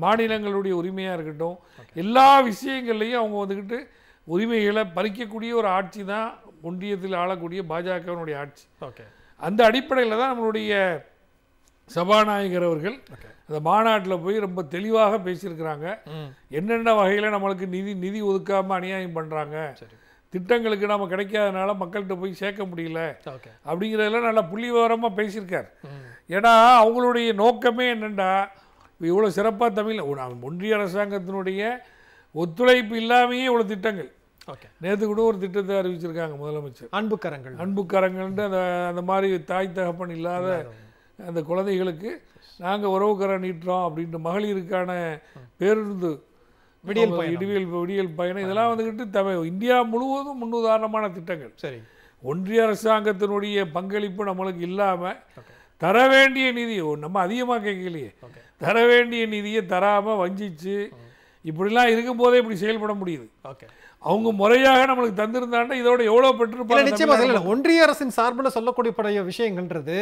மாநிலங்களுடைய உரிமையாக இருக்கட்டும், எல்லா விஷயங்கள்லையும் அவங்க வந்துக்கிட்டு உரிமைகளை பறிக்கக்கூடிய ஒரு ஆட்சி தான் ஒன்றியத்தில் ஆளக்கூடிய பாஜகவினுடைய ஆட்சி. ஓகே, அந்த அடிப்படையில் தான் நம்மளுடைய சபாநாயகர் அவர்கள் அந்த மாநாட்டில் போய் ரொம்ப தெளிவாக பேசியிருக்கிறாங்க. என்னென்ன வகையில் நம்மளுக்கு நிதி ஒதுக்காமல் அநியாயம் பண்ணுறாங்க, திட்டங்களுக்கு நம்ம கிடைக்காதனால மக்கள்கிட்ட போய் சேர்க்க முடியல அப்படிங்கிறதெல்லாம் நல்லா புள்ளி விவரமாக பேசியிருக்கார். ஏன்னா அவங்களுடைய நோக்கமே என்னென்னா, இவ்வளோ சிறப்பாக ஒன்றிய அரசாங்கத்தினுடைய ஒத்துழைப்பு இல்லாமையே இவ்வளோ திட்டங்கள். நேற்று கூட ஒரு திட்டத்தை அறிவிச்சிருக்காங்க முதலமைச்சர், அன்புக்கரங்கள்ன்ட்டு அந்த மாதிரி தாய் தகப்பன் இல்லாத அந்த குழந்தைகளுக்கு நாங்கள் உறவுக்கரம் நீட்டுறோம் அப்படின்ட்டு மகளிருக்கான பேருந்து விடியல் பயணம், இதெல்லாம் வந்துக்கிட்டு இந்தியா முழுவதும் முன்னுதாரணமான திட்டங்கள். சரி, ஒன்றிய அரசாங்கத்தினுடைய பங்களிப்பு நம்மளுக்கு இல்லாமல் தர வேண்டிய நிதி நம்ம அதிகமாக கேட்கலையே, தர வேண்டிய நிதியை தராமல் வஞ்சிச்சு இப்படிலாம் இருக்கும்போதே இப்படி செயல்பட முடியுது. ஓகே, அவங்க முறையாக நம்மளுக்கு தந்திருந்தாண்டா இதோட எவ்வளவு பெற்றிருப்பாங்க. நிச்சயமாக ஒன்றிய அரசின் சார்பில் சொல்லக்கூடிய விஷயங்கள்ன்றது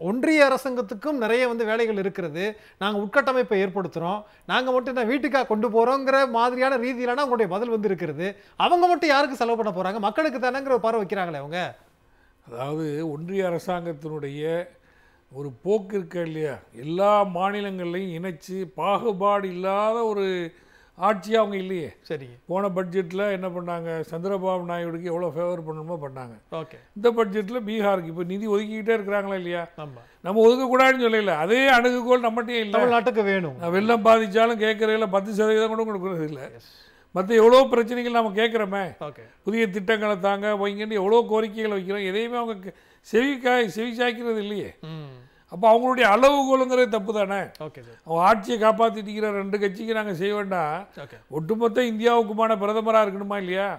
ஒன்றிய அரசாங்கத்துக்கும் நிறைய வேலைகள் இருக்கிறது. நாங்கள் உட்கட்டமைப்பை ஏற்படுத்துகிறோம், நாங்கள் மட்டும் வீட்டுக்காக கொண்டு போகிறோங்கிற மாதிரியான ரீதியிலான அவங்களுடைய பதில் இருக்கிறது. அவங்க மட்டும் யாருக்கு செலவு பண்ண போகிறாங்க, மக்களுக்கு தானேங்கிற பார்வை வைக்கிறாங்களே அவங்க. அதாவது ஒன்றிய அரசாங்கத்தினுடைய ஒரு போக்கு இருக்க இல்லையா, எல்லா மாநிலங்கள்லையும் இணைச்சு பாகுபாடு இல்லாத ஒரு ஆட்சியாக அவங்க இல்லையே. சரி, போன பட்ஜெட்டில் என்ன பண்ணாங்க, சந்திரபாபு நாயுடுக்கு எவ்வளோ ஃபேவர் பண்ணணுமோ பண்ணாங்க. ஓகே, இந்த பட்ஜெட்டில் பீகாருக்கு இப்போ நிதி ஒதுக்கிக்கிட்டே இருக்கிறாங்களா இல்லையா? நம்ம ஒதுக்கக்கூடாதுன்னு சொல்லல, அதே அணுகுகோள் நம்மகிட்டே இல்லை. தமிழ்நாட்டுக்கு வேணும். வெள்ளம் பாதித்தாலும் கேட்குறதில்ல, 10% கூட கொடுக்குறது இல்லை. மற்ற எவ்வளோ பிரச்சனைகள் நம்ம கேட்குறோமே, புதிய திட்டங்களை தாங்க வைங்கன்னு எவ்வளோ கோரிக்கைகளை வைக்கிறோம், எதையுமே அவங்க செவி சாய்க்கிறது இல்லையே. அப்போ அவங்களுடைய அளவுகோலுங்கிறது தப்பு தானே. ஓகே, அவங்க ஆட்சியை காப்பாற்றிட்டிக்கிற 2 கட்சிக்கு நாங்கள் செய்ய வேண்டாம், ஒட்டுமொத்த இந்தியாவுக்குமான பிரதமராக இருக்கணுமா இல்லையா,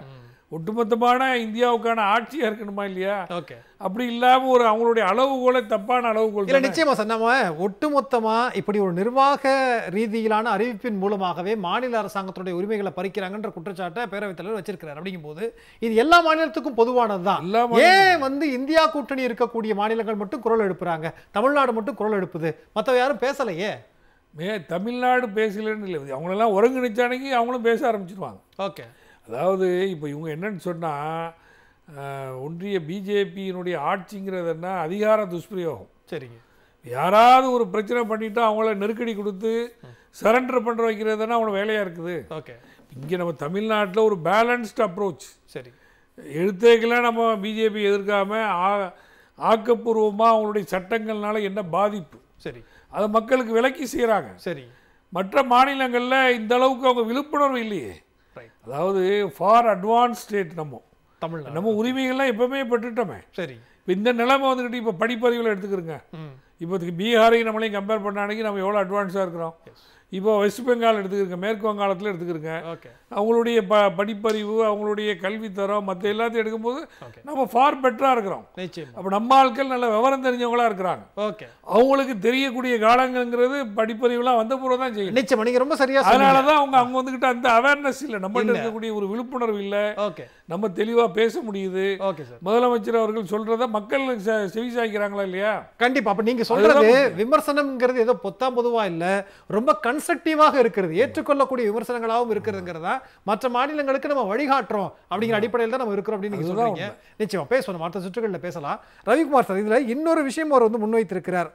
ஒட்டுமொத்தமான இந்தியாவுக்கான ஆட்சியாக இருக்கணுமா இல்லையா. ஓகே, அப்படி இல்லாமல் ஒரு அவங்களுடைய அளவுகோலை தப்பான அளவுகோல் இல்லை. நிச்சயமா சார், நம்ம ஒட்டுமொத்தமாக இப்படி ஒரு நிர்வாக ரீதியிலான அறிவிப்பின் மூலமாகவே மாநில அரசாங்கத்துடைய உரிமைகளை பறிக்கிறாங்கன்ற குற்றச்சாட்டை பேரவைத் தலைவர் வச்சிருக்கிறார். அப்படிங்கும்போது இது எல்லா மாநிலத்துக்கும் பொதுவானது தான். ஏன் இந்தியா கூட்டணி இருக்கக்கூடிய மாநிலங்கள் மட்டும் குரல் எழுப்புறாங்க, தமிழ்நாடு மட்டும் குரல் எழுப்புது, மற்ற யாரும் பேசலையே? தமிழ்நாடு பேசலன்னு இல்லை, அவங்களெல்லாம் ஒருங்கிணைச்சானக்கு அவங்களும் பேச ஆரம்பிச்சிருவாங்க. ஓகே, அதாவது இப்போ இவங்க என்னன்னு சொன்னால், ஒன்றிய பிஜேபியினுடைய ஆட்சிங்கிறது என்ன, அதிகார துஷ்பிரயோகம். சரிங்க, யாராவது ஒரு பிரச்சனை பண்ணிவிட்டு அவங்கள நெருக்கடி கொடுத்து சரண்டர் பண்ணுற வைக்கிறதுனா அவங்களோட வேலையாக இருக்குது. ஓகே, இங்கே நம்ம தமிழ்நாட்டில் ஒரு பேலன்ஸ்டு அப்ரோச். சரி, எழுத்துக்கெல்லாம் நம்ம பிஜேபி எதிர்க்காமல் ஆக்கப்பூர்வமாக அவங்களுடைய சட்டங்கள்னால என்ன பாதிப்பு, சரி, அதை மக்களுக்கு விளக்கி செய்கிறாங்க. சரி, மற்ற மாநிலங்களில் இந்த அளவுக்கு அவங்க விழிப்புணர்வு இல்லையே. அதாவது ஃபார் அட்வான்ஸ் ஸ்டேட் நம்ம உரிமைகள்லாம் எப்பவுமே பெற்றுட்டோமே. சரி, இப்போ இந்த நிலைமை வந்துக்கிட்டு இப்போ படிப்பறிவில் எடுத்துக்கிறோங்க. இப்போ பீகாரையும் நம்மளையும் கம்பேர் பண்ண அன்னைக்கு நம்ம எவ்வளோ அட்வான்ஸாக இருக்கிறோம். இப்போ வெஸ்ட் பெங்கால் எடுத்துக்கிறங்க, மேற்கு வங்காளத்தில் எடுத்துக்கிறங்க, அவங்களுடைய படிப்பறிவு, அவங்களுடைய கல்வித்தரம், மற்ற எல்லாத்தையும் எடுக்கும்போது நம்ம ஃபார் பெட்டராக இருக்கிறோம். அப்போ நம்ம ஆட்கள் நல்ல விவரம் தெரிஞ்சவங்களா இருக்கிறாங்க. ஓகே, அவங்களுக்கு தெரியக்கூடிய காலங்கிறது படிப்பறிவுலாம் வந்த பூர்வம் தான் செய்யும். நிச்சயமா, நீங்க ரொம்ப சரியா. அதனால தான் அவங்க வந்துக்கிட்ட அந்த அவேர்னஸ் இல்லை, நம்மகிட்ட இருக்கக்கூடிய ஒரு விழிப்புணர்வு இல்லை. ஓகே, நம்ம தெளிவாக பேச முடியுது. ஓகே சார், முதலமைச்சர் அவர்கள் சொல்றத மக்கள் செவி சாய்க்கிறாங்களா இல்லையா? கண்டிப்பா. அப்ப நீங்க சொல்றது விமர்சனம்ங்கிறது ஏதோ பொத்தாம் பொதுவா இல்லை, ரொம்ப கன்ஸ்ட்ரக்டிவாக இருக்கிறது, ஏற்றுக்கொள்ளக்கூடிய விமர்சனங்களாகவும் இருக்கிறதுங்கிறதா மற்ற மாநிலங்களுக்கு நம்ம வழிகாட்டுறோம் அப்படிங்கிற அடிப்படையில் தான் நம்ம இருக்கிறோம் அப்படின்னு நீங்க சொல்றீங்க. நிச்சயமா பேசணும், மற்ற சுற்றுகளில் பேசலாம். ரவிக்குமார் சார், இதுல இன்னொரு விஷயம் அவர் முன்வைத்திருக்கிறார்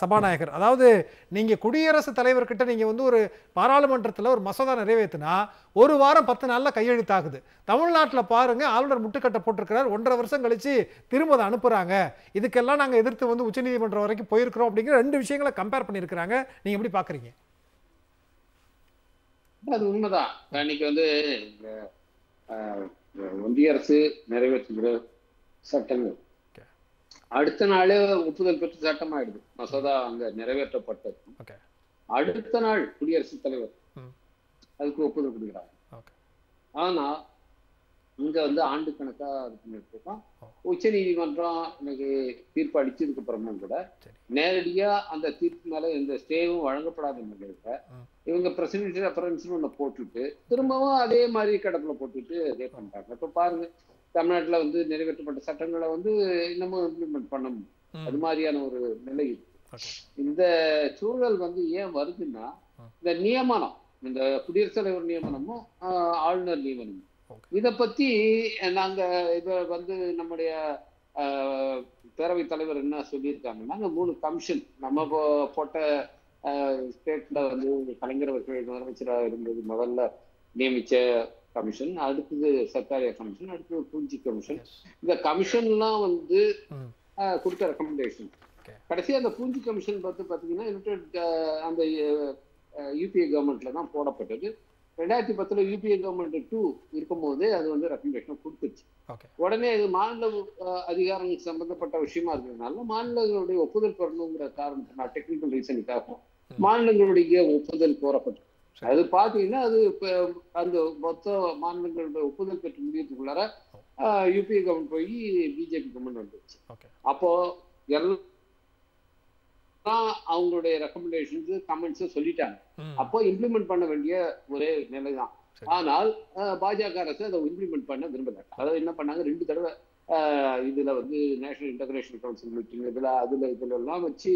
சபாநாயகர். அதாவது நீங்க குடியரசுத் தலைவர்கிட்ட நீங்க ஒரு பாராளுமன்றத்தில் ஒரு மசோதா நிறைவேற்றினா 1 வாரம் 10 நாள்ல கையெழுத்தாகுது. தமிழ்நாட்டில் பாருங்க, ஆளுநர் முட்டுக்கட்டை போட்டிருக்கிறார், 1.5 வருஷம் கழிச்சு திரும்ப அதை அனுப்புறாங்க. இதுக்கெல்லாம் நாங்கள் எதிர்த்து உச்சநீதிமன்றம் வரைக்கும் போயிருக்கிறோம் அப்படிங்கிற 2 விஷயங்களை கம்பேர் பண்ணியிருக்கிறாங்க. நீங்க எப்படி பாக்குறீங்க? அது உண்மைதான். இன்னைக்கு ஒன்றிய அரசு நிறைவேற்றுகிற சட்டங்கள் அடுத்த நாளே ஒப்புதல் பெற்று சட்டமாயிடுது. மசோதா அங்க நிறைவேற்றப்பட்டது, அடுத்த நாள் குடியரசுத் தலைவர் அதுக்கு ஒப்புதல் கொடுக்குறாங்க. ஆனா இங்க ஆண்டு கணக்கா அது பண்ணிட்டு இருக்கோம். உச்ச நீதிமன்றம் இன்னைக்கு தீர்ப்பு அளிச்சதுக்கு அப்புறமும் கூட நேரடியா அந்த தீர்ப்பு மேல எந்த ஸ்டேவும் வழங்கப்படாத நிலையில இவங்க பிரசிடென்ஷியல் ரெஃபரன்ஸ்னு ஒண்ணு போட்டுட்டு திரும்பவும் அதே மாதிரி கிடப்புல போட்டுட்டு அதே பண்றாங்க. இப்ப பாருங்க, தமிழ்நாட்டுல வந்து நிறைவேற்றப்பட்ட சட்டங்களை வந்து இன்னமும் இம்ப்ளிமெண்ட் பண்ணணும். அது மாதிரியான ஒரு நிலை இருக்கு. இந்த சூழல் வந்து ஏன் வருதுன்னா, இந்த நியமனம், இந்த குடியரசுத் தலைவர் நியமனமும் ஆளுநர் நியமனமும், இதை பத்தி நாங்க இதை வந்து நம்முடைய பேரவைத் தலைவர் என்ன சொல்லியிருக்காங்கன்னா, 3 கமிஷன் நம்ம போட்ட ஸ்டேட்ல வந்து கலைஞர் அவர்கள் முதலமைச்சராக இருந்தது முதல்ல நியமிச்ச கமிஷன், அடுத்தது சர்க்காரியா கமிஷன், அடுத்தது பூஞ்சி கமிஷன். இந்த கமிஷன்லாம் வந்து கொடுத்த ரெக்கமெண்டேஷன். கடைசி அந்த பூஞ்சி கமிஷன் பார்த்தீங்கன்னா அந்த யூபிஏ கவர்மெண்ட்ல தான் போடப்பட்டது. 2010 யூபிஏ கவர்மெண்ட் 2 இருக்கும்போது அது வந்து ரெக்கமெண்டேஷன் கொடுத்துச்சு. உடனே இது மாநில அதிகாரம் சம்பந்தப்பட்ட விஷயமா இருக்கிறதுனால மாநிலங்களுடைய ஒப்புதல் பெறணுங்கிற காரணத்தினால டெக்னிக்கல் ரீசனுக்காக மாநிலங்களுடைய ஒப்புதல் கோரப்பட்டது. அது பாத்தீங்கன்னா அது அந்த மொத்த மாநிலங்களுடைய ஒப்புதல் பெற்று முடியறதுக்குள்ளார யூபிஏ கவர்மெண்ட் போய் பிஜேபி கவர்மெண்ட் வந்துருச்சு. அப்போ எல்லாம் அவங்களுடைய ரெக்கமெண்டேஷன்ஸ் கமெண்ட்ஸ் சொல்லிட்டாங்க. அப்போ இம்ப்ளிமெண்ட் பண்ண வேண்டிய ஒரே நிலைதான். ஆனால் பாஜக அரசு அதை இம்ப்ளிமெண்ட் பண்ண விரும்பல. அதாவது என்ன பண்ணாங்க, 2 தடவை இதுல வந்து நேஷனல் இன்டகிரேஷன் கவுன்சில் மீட்டிங் இதுல எல்லாம் வச்சு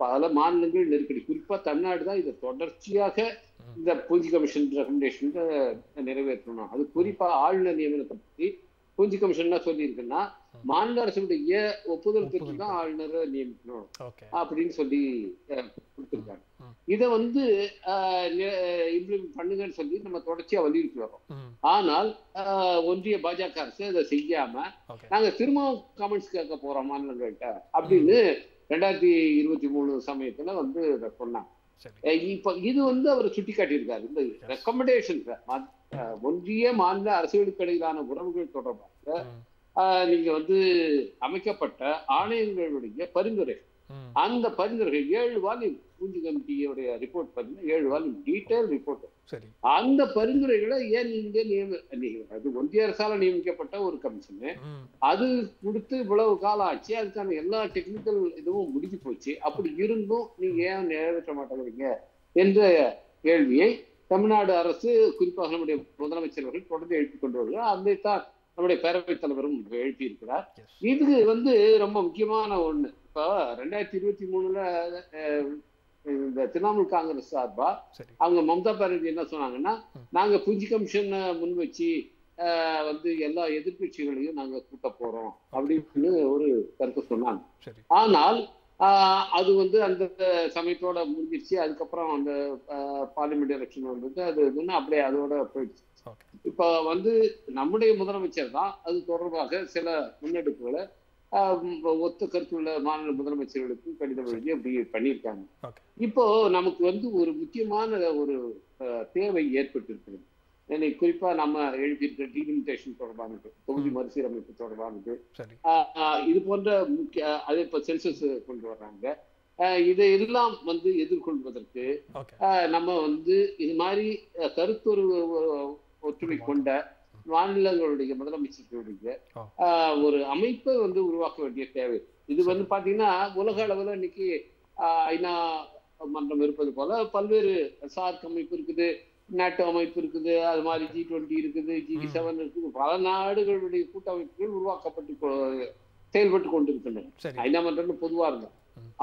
பல மாநிலங்கள் நெருக்கடி, குறிப்பா தமிழ்நாடு தான் இதை தொடர்ச்சியாக இந்த பூஞ்சி கமிஷன் ரெக்கமெண்டேஷன் நிறைவேற்றணும். அது குறிப்பா ஆளுநர் நியமனத்தை பற்றி பூஞ்சி கமிஷன் என்ன சொல்லியிருக்குன்னா, மாநில அரசுடைய ஒப்புதல் பெற்று தான் ஆளுநரை நியமிக்கணும் அப்படின்னு சொல்லி கொடுத்துருக்காங்க. இதை வந்து இம்ப்ளிமெண்ட் பண்ணுங்கன்னு சொல்லி நம்ம தொடர்ச்சியா வலியுறுத்தி வரோம். ஆனால் ஒன்றிய பாஜக அரசு அதை செய்யாம நாங்க திரும்பவும் கமெண்ட்ஸ் கேட்க போறோம் மாநிலங்கள்கிட்ட அப்படின்னு 2023 சமயத்துல வந்து சொன்னாங்க. இப்ப இது வந்து அவர் சுட்டி காட்டியிருக்காரு. இந்த ரெக்கமெண்டேஷன் ஒன்றிய மாநில அரசுகளுக்கு இடையிலான உறவுகள் தொடர்பாக நீங்க வந்து அமைக்கப்பட்ட ஆணையங்களுடைய பரிந்துரை, அந்த பரிந்துரைகள் 7 வால்யூம் பூஞ்சி கமிட்டியோடைய ரிப்போர்ட் பார்த்தீங்கன்னா 7 வால்யூம் டீடைல் ரிப்போர்ட். அந்த பரிந்துரைகளை ஏன் நீங்க அது ஒன்றிய அரசால நியமிக்கப்பட்ட ஒரு கமிஷனு, அது கொடுத்து இவ்வளவு காலம் ஆச்சு, அதுக்கான எல்லா டெக்னிக்கல் இதுவும் முடிஞ்சு போச்சு, அப்படி இருந்தும் நீங்க ஏன் நிறைவேற்ற மாட்டேங்கிறீங்க என்ற கேள்வியை தமிழ்நாடு அரசு குறிப்பாக நம்முடைய முதலமைச்சர்கள் தொடர்ந்து எழுப்பி கொண்டு வருகிறார். அதைத்தான் நம்முடைய பேரவைத் தலைவரும் எழுப்பி இருக்கிறார். இது வந்து ரொம்ப முக்கியமான ஒண்ணு. இப்போ 2023 இந்த திரிணாமுல் காங்கிரஸ் சார்பா அவங்க மம்தா பானர்ஜி என்ன சொன்னாங்கன்னா, நாங்க பூஞ்சி கமிஷனை முன் வச்சு வந்து எல்லா எதிர்கட்சிகளையும் நாங்க கூட்ட போறோம் அப்படின்னு ஒரு கருத்து சொன்னாங்க. ஆனால் அது வந்து அந்த சமயத்தோட முடிஞ்சிருச்சு. அதுக்கப்புறம் அந்த பார்லிமெண்ட் எலெக்ஷன் வந்தது, அது இதுன்னு அப்படியே அதோட போயிடுச்சு. இப்ப வந்து நம்முடைய முதலமைச்சர் தான் அது தொடர்பாக சில முன்னெடுப்புகளை ஒத்த கருத்துள்ள மாநில முதலமைச்சர்களுக்கு கடிதம் எழுதி அப்படி பண்ணியிருக்காங்க. இப்போ நமக்கு வந்து ஒரு முக்கியமான ஒரு தேவை ஏற்பட்டிருக்கிறது. குறிப்பா நம்ம எழுதியிருக்கிற டீலிமிட்டேஷன் தொடர்பானது, தொகுதி மறுசீரமைப்பு தொடர்பானது, இது போன்ற முக்கிய அதே இப்போ சென்சஸ் கொண்டு வர்றாங்க. இதையெல்லாம் வந்து எதிர்கொள்வதற்கு நம்ம வந்து இது மாதிரி கருத்தொரு ஒற்றுமை கொண்ட மாநிலங்களுடைய முதலமைச்சர்களுடைய ஒரு அமைப்பை வந்து உருவாக்க வேண்டிய தேவை. இது வந்து பாத்தீங்கன்னா உலக அளவுல இன்னைக்கு ஐநா மன்றம் இருப்பது போல பல்வேறு சார்க் அமைப்பு இருக்குது, நாட்டோ அமைப்பு இருக்குது, அது மாதிரி G20 இருக்குது, G7 இருக்குது, பல நாடுகளுடைய கூட்டமைப்புகள் உருவாக்கப்பட்டு செயல்பட்டு கொண்டிருக்கின்றன. ஐநா மன்றம் பொதுவா இருந்தா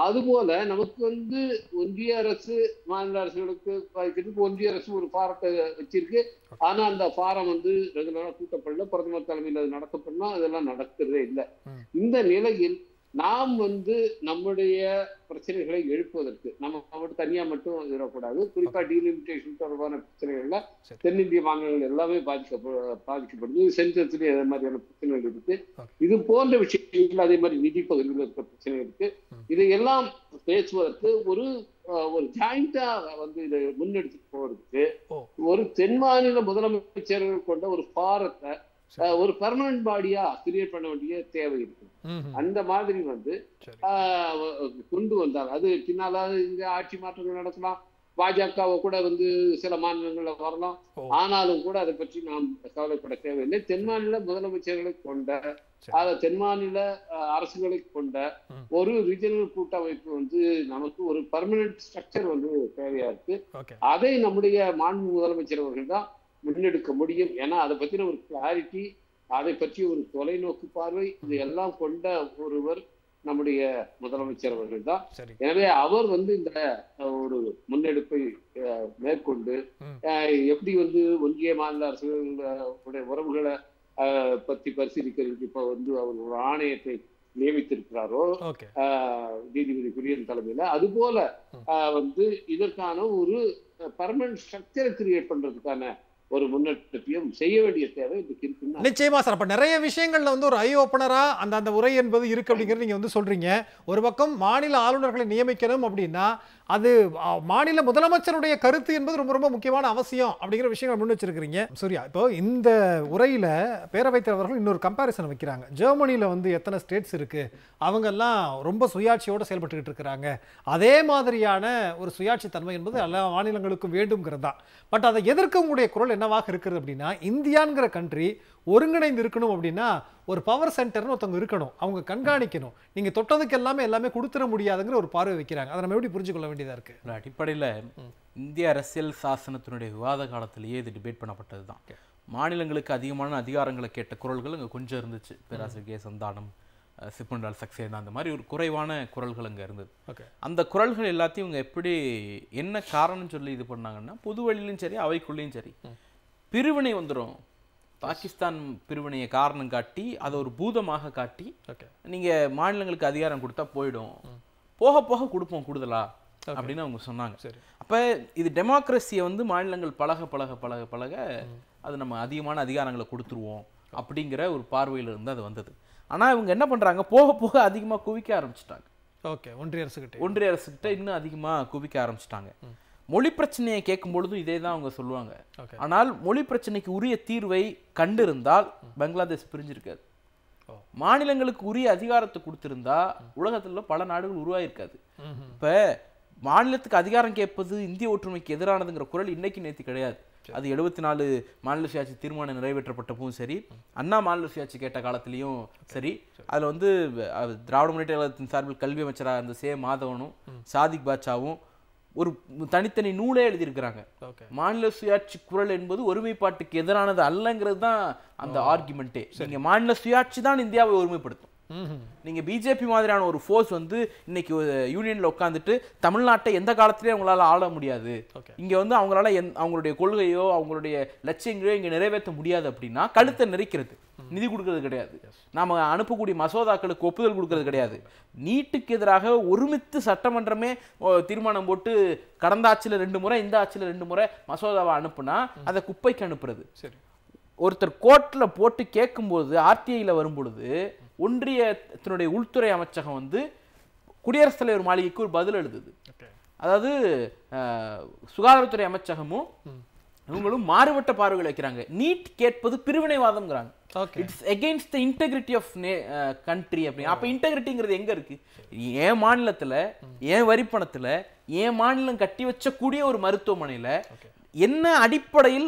அதுபோல நமக்கு வந்து ஒன்றிய அரசு மாநில அரசுகளுக்கு ஒன்றிய அரசு ஒரு ஃபாரத்தை வச்சிருக்கு. ஆனா அந்த ஃபாரம் வந்து ரெகுலரா கூட்டப்படல, பிரதமர் தலைமையில் அது நடத்தப்படணும், அதெல்லாம் நடக்கிறதே இல்லை. இந்த நிலையில் நாம் வந்து நம்முடைய பிரச்சனைகளை எழுப்புவதற்கு நம்ம மட்டும் தனியா மட்டும் இருக்கக்கூடாது. குறிப்பா டீலிமிட்டேஷன் தொடர்பான பிரச்சனைகள்ல தென்னிந்திய மாநிலங்கள் எல்லாமே பாதிக்கப்படுது. சென்சஸ்லயே அதே மாதிரியான பிரச்சனைகள் இருக்கு. இது போன்ற விஷயங்கள் அதே மாதிரி நிதி பகுதியில் இருக்கிற பிரச்சனை இருக்கு. இதையெல்லாம் பேசுவதற்கு ஒரு ஜாயிண்டா வந்து இதை முன்னெடுத்துட்டு போறதுக்கு ஒரு தென் மாநில முதலமைச்சர்கள் கொண்ட ஒரு ஃபாரத்தை ஒரு பெர்மனன்ட் பாடியா கிரியேட் பண்ண வேண்டிய தேவை இருக்கு. அந்த மாதிரி வந்து கொண்டு வந்தார். அது பின்னால இங்க ஆட்சி மாற்றங்கள் நடக்கலாம், பாஜகவை கூட வந்து சில மாநிலங்கள்ல வரலாம். ஆனாலும் கூட அதை பற்றி நாம் கவலைப்பட தேவையில்லை. தென் மாநில முதலமைச்சர்களை கொண்ட தென் மாநில அரசுகளை கொண்ட ஒரு ரீஜனல் கூட்டமைப்பு வந்து நமக்கு ஒரு பெர்மனன்ட் ஸ்ட்ரக்சர் வந்து தேவையா இருக்கு. அதை நம்முடைய மாண்பு முதலமைச்சர் அவர்கள் தான் முன்னெடுக்க முடியும். ஏன்னா அதை பத்தின ஒரு கிளாரிட்டி அதை பற்றி ஒரு தொலைநோக்கு பார்வை இது எல்லாம் கொண்ட ஒருவர் நம்முடைய முதலமைச்சர் அவர்கள் தான். எனவே அவர் இந்த ஒரு முன்னெடுப்பை மேற்கொண்டு எப்படி ஒன்றிய மாநில அரசுகளுடைய உறவுகளை பற்றி பரிசீலிக்கிறதுக்கு இப்ப அவர் ஒரு ஆணையத்தை நியமித்திருக்கிறாரோ நீதிபதி குரியன் தலைமையில, அது போல இதற்கான ஒரு பர்மனன்ட் ஸ்ட்ரக்சரை கிரியேட் பண்றதுக்கான ஒரு முன்னெடுப்பையும் செய்ய வேண்டிய தேவை இருக்கு. நிச்சயமா சார். அப்ப நிறைய விஷயங்கள்ல ஒரு ஐ ஓப்பனரா அந்த உரை என்பது இருக்கு அப்படிங்கிறது நீங்க சொல்றீங்க. ஒரு பக்கம் மாநில ஆளுநர்களை நியமிக்கணும் அப்படின்னா அது மாநில முதலமைச்சருடைய கருத்து என்பது ரொம்ப ரொம்ப முக்கியமான அவசியம் அப்படிங்கிற விஷயங்களை முன் வச்சிருக்கிறீங்க. சூர்யா, இப்போ இந்த உரையில பேரவைத் தலைவர்கள் இன்னொரு கம்பேரிசன் வைக்கிறாங்க. ஜெர்மனியில எத்தனை ஸ்டேட்ஸ் இருக்கு, அவங்க எல்லாம் ரொம்ப சுயாட்சியோடு செயல்பட்டுக்கிட்டு இருக்கிறாங்க. அதே மாதிரியான ஒரு சுயாட்சி தன்மை என்பது எல்லா மாநிலங்களுக்கும் வேண்டும்ங்கிறது தான். பட் அதை எதிர்க்கக்கூடிய குரல் என்னவாக இருக்கிறது அப்படின்னா, இந்தியாங்கிற கண்ட்ரி ஒருங்கிணைந்து இருக்கணும் அப்படின்னா ஒரு பவர் சென்டர்னு ஒருத்தவங்க இருக்கணும், அவங்க கண்காணிக்கணும். நீங்க தொட்டதுக்கு எல்லாமே கொடுத்துட முடியாதுங்கிற ஒரு பார்வை வைக்கிறாங்க. அதை நம்ம எப்படி புரிஞ்சு கொள்ள வேண்டியதா இருக்கு? அடிப்படையில் இந்திய அரசியல் சாசனத்தினுடைய விவாத காலத்திலேயே இது டிபேட் பண்ணப்பட்டது தான். மாநிலங்களுக்கு அதிகமான அதிகாரங்களை கேட்ட குரல்கள் அங்கே கொஞ்சம் இருந்துச்சு. பேராசிரியர் கே சந்தானம், சிப்பண்டால் சக்சேனா, அந்த மாதிரி ஒரு குறைவான குரல்கள் அங்கே இருந்தது. அந்த குரல்கள் எல்லாத்தையும் இவங்க எப்படி என்ன காரணம் சொல்லி இது பண்ணாங்கன்னா, பொது வழியிலும் சரி அவைக்குள்ளேயும் சரி பிரிவினை வந்துடும், பாகிஸ்தான் பிரிவினையை காரணம் காட்டி அதை ஒரு பூதமாக காட்டி நீங்கள் மாநிலங்களுக்கு அதிகாரம் கொடுத்தா போயிடும், போக போக கொடுப்போம் கூடுதலா அப்படின்னு அவங்க சொன்னாங்க. அப்போ இது டெமோக்ரஸியை மாநிலங்கள் பழக பழக பழக பழக அது நம்ம அதிகமான அதிகாரங்களை கொடுத்துருவோம் அப்படிங்கிற ஒரு பார்வையில் இருந்து அது வந்தது. ஆனால் இவங்க என்ன பண்ணுறாங்க, போக போக அதிகமாக குவிக்க ஆரம்பிச்சிட்டாங்க. ஒன்றிய அரசுகிட்ட இன்னும் அதிகமாக குவிக்க ஆரம்பிச்சிட்டாங்க. மொழி பிரச்சனையை கேட்கும் பொழுதும் இதே தான் அவங்க சொல்லுவாங்க. ஆனால் மொழி பிரச்சனைக்கு உரிய தீர்வை கண்டிருந்தால் பங்களாதேஷ் பிரிஞ்சிருக்காது. மாநிலங்களுக்கு உரிய அதிகாரத்தை கொடுத்திருந்தா உலகத்துல பல நாடுகள் உருவாயிருக்காது. இப்ப மாநிலத்துக்கு அதிகாரம் கேட்பது இந்திய ஒற்றுமைக்கு எதிரானதுங்கிற குரல் இன்னைக்கு நேற்று கிடையாது. அது 74 மாநில சுயாட்சி தீர்மானம் நிறைவேற்றப்பட்டப்பவும் சரி, அண்ணா மாநில சுயாட்சி கேட்ட காலத்திலையும் சரி, அதுல திராவிட முன்னேற்ற கழகத்தின் சார்பில் கல்வி அமைச்சராக இருந்த சே மாதவனும் சாதிக் பாட்சாவும் ஒரு தனித்தனி நூலே எழுதியிருக்கிறாங்க. மாநில சுயாட்சி குரல் என்பது ஒருமைப்பாட்டுக்கு எதிரானது அல்லங்கிறது தான் அந்த ஆர்குமெண்ட்டே. நீங்க மாநில சுயாட்சி தான் இந்தியாவை ஒருமைப்படுத்தும். நீங்க பிஜேபி மாதிரியான ஒரு ஃபோர்ஸ் இன்னைக்கு யூனியன்ல உட்காந்துட்டு தமிழ்நாட்டை எந்த காலத்திலேயே அவங்களால ஆள முடியாது, இங்க அவங்களால அவங்களுடைய கொள்கையோ அவங்களுடைய லட்சியங்களையோ இங்க நிறைவேற்ற முடியாது அப்படின்னா கழுத்தை நெரிக்கிறது, நிதி கொடுக்கறது கிடையாது, நாம அனுப்பக்கூடிய மசோதாக்களுக்கு ஒப்புதல் கொடுக்கறது கிடையாது. நீட்டுக்கு எதிராக ஒருமித்து சட்டமன்றமே தீர்மானம் போட்டு கடந்த ஆட்சியில் 2 முறை இந்த ஆட்சியில் 2 முறை மசோதாவை அனுப்புனா அதை குப்பைக்கு அனுப்புறது. ஒருத்தர் கோர்ட்ல போட்டு கேட்கும்போது ஆர்டிஐல வரும்பொழுது ஒன்றியத்தினுடைய உள்துறை அமைச்சகம் குடியரசுத் தலைவர் மாளிகைக்கு ஒரு பதில் எழுதுது. அதாவது சுகாதாரத்துறை அமைச்சகமும் இவங்களும் மாறுபட்ட பார்வைகள் வைக்கிறாங்க. நீட் கேட்பது பிரிவினைவாதம்ங்கிறாங்க. It's against the integrity of country அப்படி. அப்ப இன்டெகிரிட்டிங்கிறது எங்க இருக்கு? என் மாநிலத்துல என் வரிப்பணத்துல என் மாநிலம் கட்டி வச்சக்கூடிய ஒரு மருத்துவமனையில என்ன அடிப்படையில்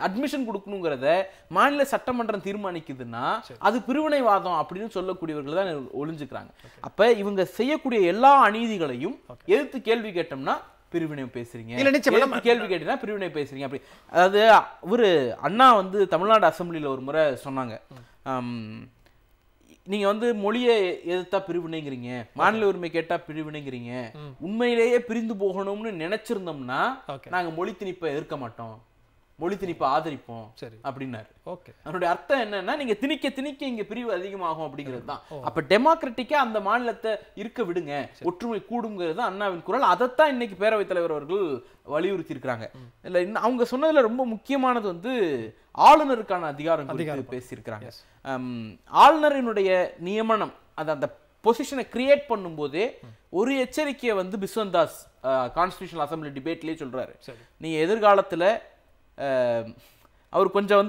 அட்மிஷன் கொடுக்கணுங்கிறத மாநில சட்டமன்றம் தீர்மானிக்குதுன்னா அது பிரிவினைவாதம் அப்படின்னு சொல்லக்கூடியவர்கள் தான் ஒளிஞ்சுக்கிறாங்க. அப்ப இவங்க செய்யக்கூடிய எல்லா அநீதிகளையும் எதிர்த்து கேள்வி கேட்டோம்னா பிரிவினை பேசுறீங்க, கேள்வி கேட்டீங்கன்னா பிரிவினை பேசுறீங்க அப்படி. அதாவது ஒரு அண்ணா தமிழ்நாடு அசம்பிளியில ஒரு முறை சொன்னாங்க, நீங்க மொழியை எதிர்த்தா பிரிவினைங்கிறீங்க, மாநில உரிமை கேட்டா பிரிவினைங்கிறீங்க, உண்மையிலேயே பிரிந்து போகணும்னு நினைச்சிருந்தோம்னா நாங்க மொழி திணிப்பை எதிர்க்க மாட்டோம், மொழி திணிப்பை ஆதரிப்போம் அப்படின்னாரு. அதனுடைய அர்த்தம் என்னன்னா, நீங்க திணிக்க திணிக்க இங்க பிரிவு அதிகமாகும் அப்படிங்கிறது தான். அப்ப டெமோக்ராட்டிக்கா அந்த மாநிலத்தை இருக்க விடுங்க, ஒற்றுமை கூடுங்கிறது அண்ணாவின் குரல். அதைத்தான் இன்னைக்கு பேரவைத் தலைவர் அவர்கள் வலியுறுத்தி இருக்கிறாங்க. இல்ல அவங்க சொன்னதுல ரொம்ப முக்கியமானது ஆளுநருக்கான அதிகாரம் குறித்து பேசியிருக்கிறாங்க. ஆளுநரினுடைய நியமனம் அந்த பொசிஷனை கிரியேட் பண்ணும்போதே ஒரு எச்சரிக்கையை பிஸ்வந்தாஸ் கான்ஸ்டிடியூஷனல் அசம்பிளி டிபேட்லயே சொல்றாரு. நீ எதிர்காலத்துல அவர் கொஞ்சம்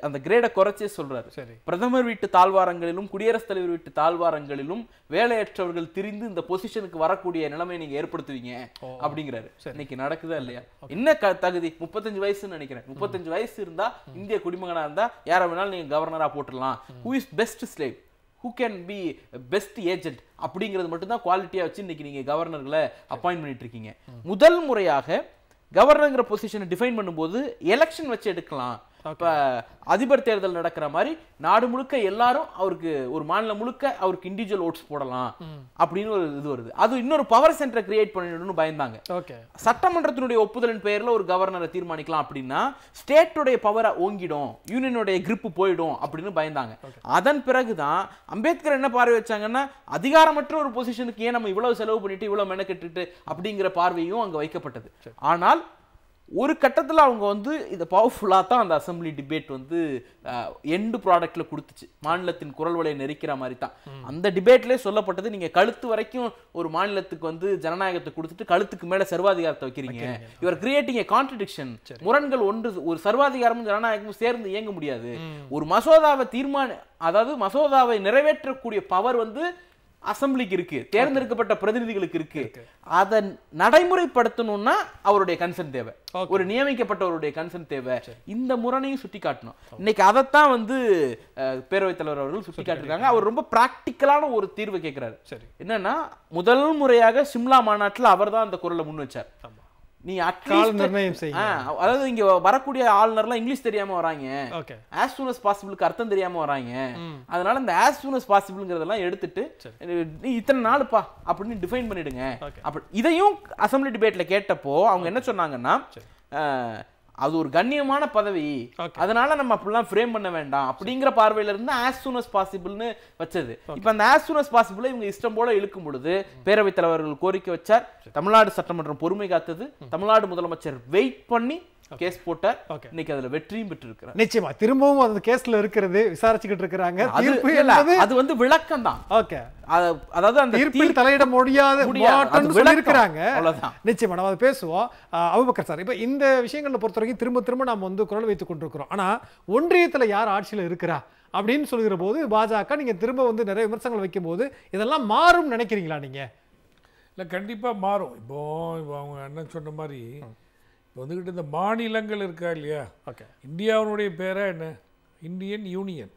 அந்த கிரேடை குறைச்சே சொல்றாரு. பிரதமர் வீட்டு தாழ்வாரங்களிலும் குடியரசுத் தலைவர் வீட்டு தாழ்வாரங்களிலும் வேலையற்றவர்கள் திரிந்து இந்த பொசிஷனுக்கு வரக்கூடிய நிலைமை நீங்க ஏற்படுத்துவீங்க அப்படிங்கிறாரு. இன்னைக்கு நடக்குதா இல்லையா? என்ன தகுதி? 35 வயசுன்னு நினைக்கிறேன். 35 வயசு இருந்தா இந்திய குடிமகனா இருந்தா யாரை வேணாலும் நீங்க கவர்னரா போட்டுடலாம். Who is best slave, who can be best agent அப்படிங்கிறது மட்டும்தான் குவாலிட்டியா வச்சு இன்னைக்கு நீங்க கவர்னர்களை அப்பாயின்ட் பண்ணிட்டு இருக்கீங்க. முதல் முறையாக கவர்னர்ங்கிற பொசிஷனை டிஃபைன் பண்ணும்போது எலெக்ஷன் வச்சு எடுக்கலாம். இப்ப அதிபர் தேர்தல் நடக்கிற மாதிரி நாடு முழுக்க எல்லாரும் அவருக்கு ஒரு மாநிலம் முழுக்க அவருக்கு இண்டிவிஜுவல் ஓட்ஸ் போடலாம் அப்படின்னு ஒரு இது வருது. அது இன்னொரு பவர் சென்டரை கிரியேட் பண்ணிடணும்னு பயந்தாங்க. சட்டமன்றத்தினுடைய ஒப்புதலின் பெயர்ல ஒரு கவர்னரை தீர்மானிக்கலாம் அப்படின்னா ஸ்டேட்டுடைய பவரை ஓங்கிடும், யூனியனுடைய கிரிப் போயிடும் அப்படின்னு பயந்தாங்க. அதன் பிறகுதான் அம்பேத்கர் என்ன பார்வை வச்சாங்கன்னா அதிகாரமற்ற ஒரு பொசிஷனுக்கு ஏன் நம்ம இவ்வளவு செலவு பண்ணிட்டு இவ்வளவு மெனக்கெட்டுட்டு அப்படிங்கிற பார்வையும் அங்க வைக்கப்பட்டது. ஆனால் ஒரு கட்டத்தில் அவங்க வந்து இதை பவர்ஃபுல்லாக தான் அந்த அசம்பிளி டிபேட் வந்து எண்டு ப்ராடக்ட்ல கொடுத்துச்சு. மாநிலத்தின் குரல் வலையை நெரிக்கிற மாதிரி தான் அந்த டிபேட்லேயே சொல்லப்பட்டது. நீங்கள் கழுத்து வரைக்கும் ஒரு மாநிலத்துக்கு வந்து ஜனநாயகத்தை கொடுத்துட்டு கழுத்துக்கு மேலே சர்வாதிகாரத்தை வைக்கிறீங்க. Your creating a contradiction. முரண்கள் ஒன்று, ஒரு சர்வாதிகாரமும் ஜனநாயகமும் சேர்ந்து இயங்க முடியாது. ஒரு மசோதாவை அதாவது மசோதாவை நிறைவேற்றக்கூடிய பவர் வந்து அசம்பிளிக்கு இருக்கு, தேர்ந்தெடுக்கப்பட்ட பிரதிநிதிகளுக்கு இருக்கு. அதை நடைமுறைப்படுத்தணும்னா அவருடைய கன்சென்ட் தேவை, ஒரு நியமிக்கப்பட்டவருடைய கன்சென்ட் தேவை. இந்த முரணையும் சுட்டி காட்டணும். இன்னைக்கு அதைத்தான் வந்து பேரவைத் தலைவர் அவர்கள் சுட்டி காட்டிருக்காங்க. அவர் ரொம்ப பிராக்டிக்கலான ஒரு தீர்வு கேட்கிறாரு. என்னன்னா முதல் முறையாக சிம்லா மாநாட்டில் அவர் தான் அந்த குரலை முன் வச்சார். நீ அதாவது இங்க வரக்கூடிய ஆளுநர்லாம் இங்கிலீஷ் தெரியாம வராங்க, as soon as possible அர்த்தம் தெரியாம வராங்க. அதனால இந்த as soon as possible எடுத்துட்டு நீ இத்தனை நாளுப்பா அப்படின்னு டிஃபைன் பண்ணிடுங்க. இதையும் அசம்பிளி டிபேட்ல கேட்டப்போ அவங்க என்ன சொன்னாங்கன்னா அது ஒரு கண்ணியமான பதவி, அதனால நம்ம அப்படிலாம் ஃப்ரேம் பண்ண வேண்டாம் அப்படிங்கிற பார்வையில இருந்து as soon as possible வச்சது. இப்ப அந்த as soon as possible இவங்க இஷ்டம் போல இழுக்கும் பொழுது பேரவைத் தலைவர்கள் கோரிக்கை வச்சார். தமிழ்நாடு சட்டமன்றம் பொறுமை காத்தது. தமிழ்நாடு முதலமைச்சர் வெயிட் பண்ணி கேஸ் போட்டார். இன்னைக்கு அதுல வெற்றியும் பெற்று இருக்கிறார். நிச்சயமா திரும்பவும் அந்த கேஸ்ல இருக்கிறது, விசாரிச்சுக்கிட்டு இருக்காங்க. அது வந்து விளக்கம் தான். ஓகே, அதாவது அந்த தீர்ப்பில் தலையிட முடியாது சொல்லியிருக்கிறாங்க. நிச்சயமா நம்ம அதை பேசுவோம். அபூபக்கர் சார், இப்ப இந்த விஷயங்களை பொறுத்த வரைக்கும் திரும்ப திரும்ப நம்ம வந்து குரல் வைத்துக் கொண்டிருக்கிறோம். ஆனா ஒன்றியத்துல யார் ஆட்சியில இருக்கிறா அப்படின்னு சொல்லுகிற போது பாஜக நீங்க திரும்ப வந்து நிறைய விமர்சனங்கள் வைக்கும் போது இதெல்லாம் மாறும் நினைக்கிறீங்களா நீங்க? இல்ல, கண்டிப்பா மாறும். இப்போ அவங்க என்ன சொன்ன மாதிரி இப்போ வந்துக்கிட்டு இந்த மாநிலங்கள் இருக்கா இல்லையா, இந்தியாவினுடைய பேரை என்ன, இந்தியன் யூனியன்.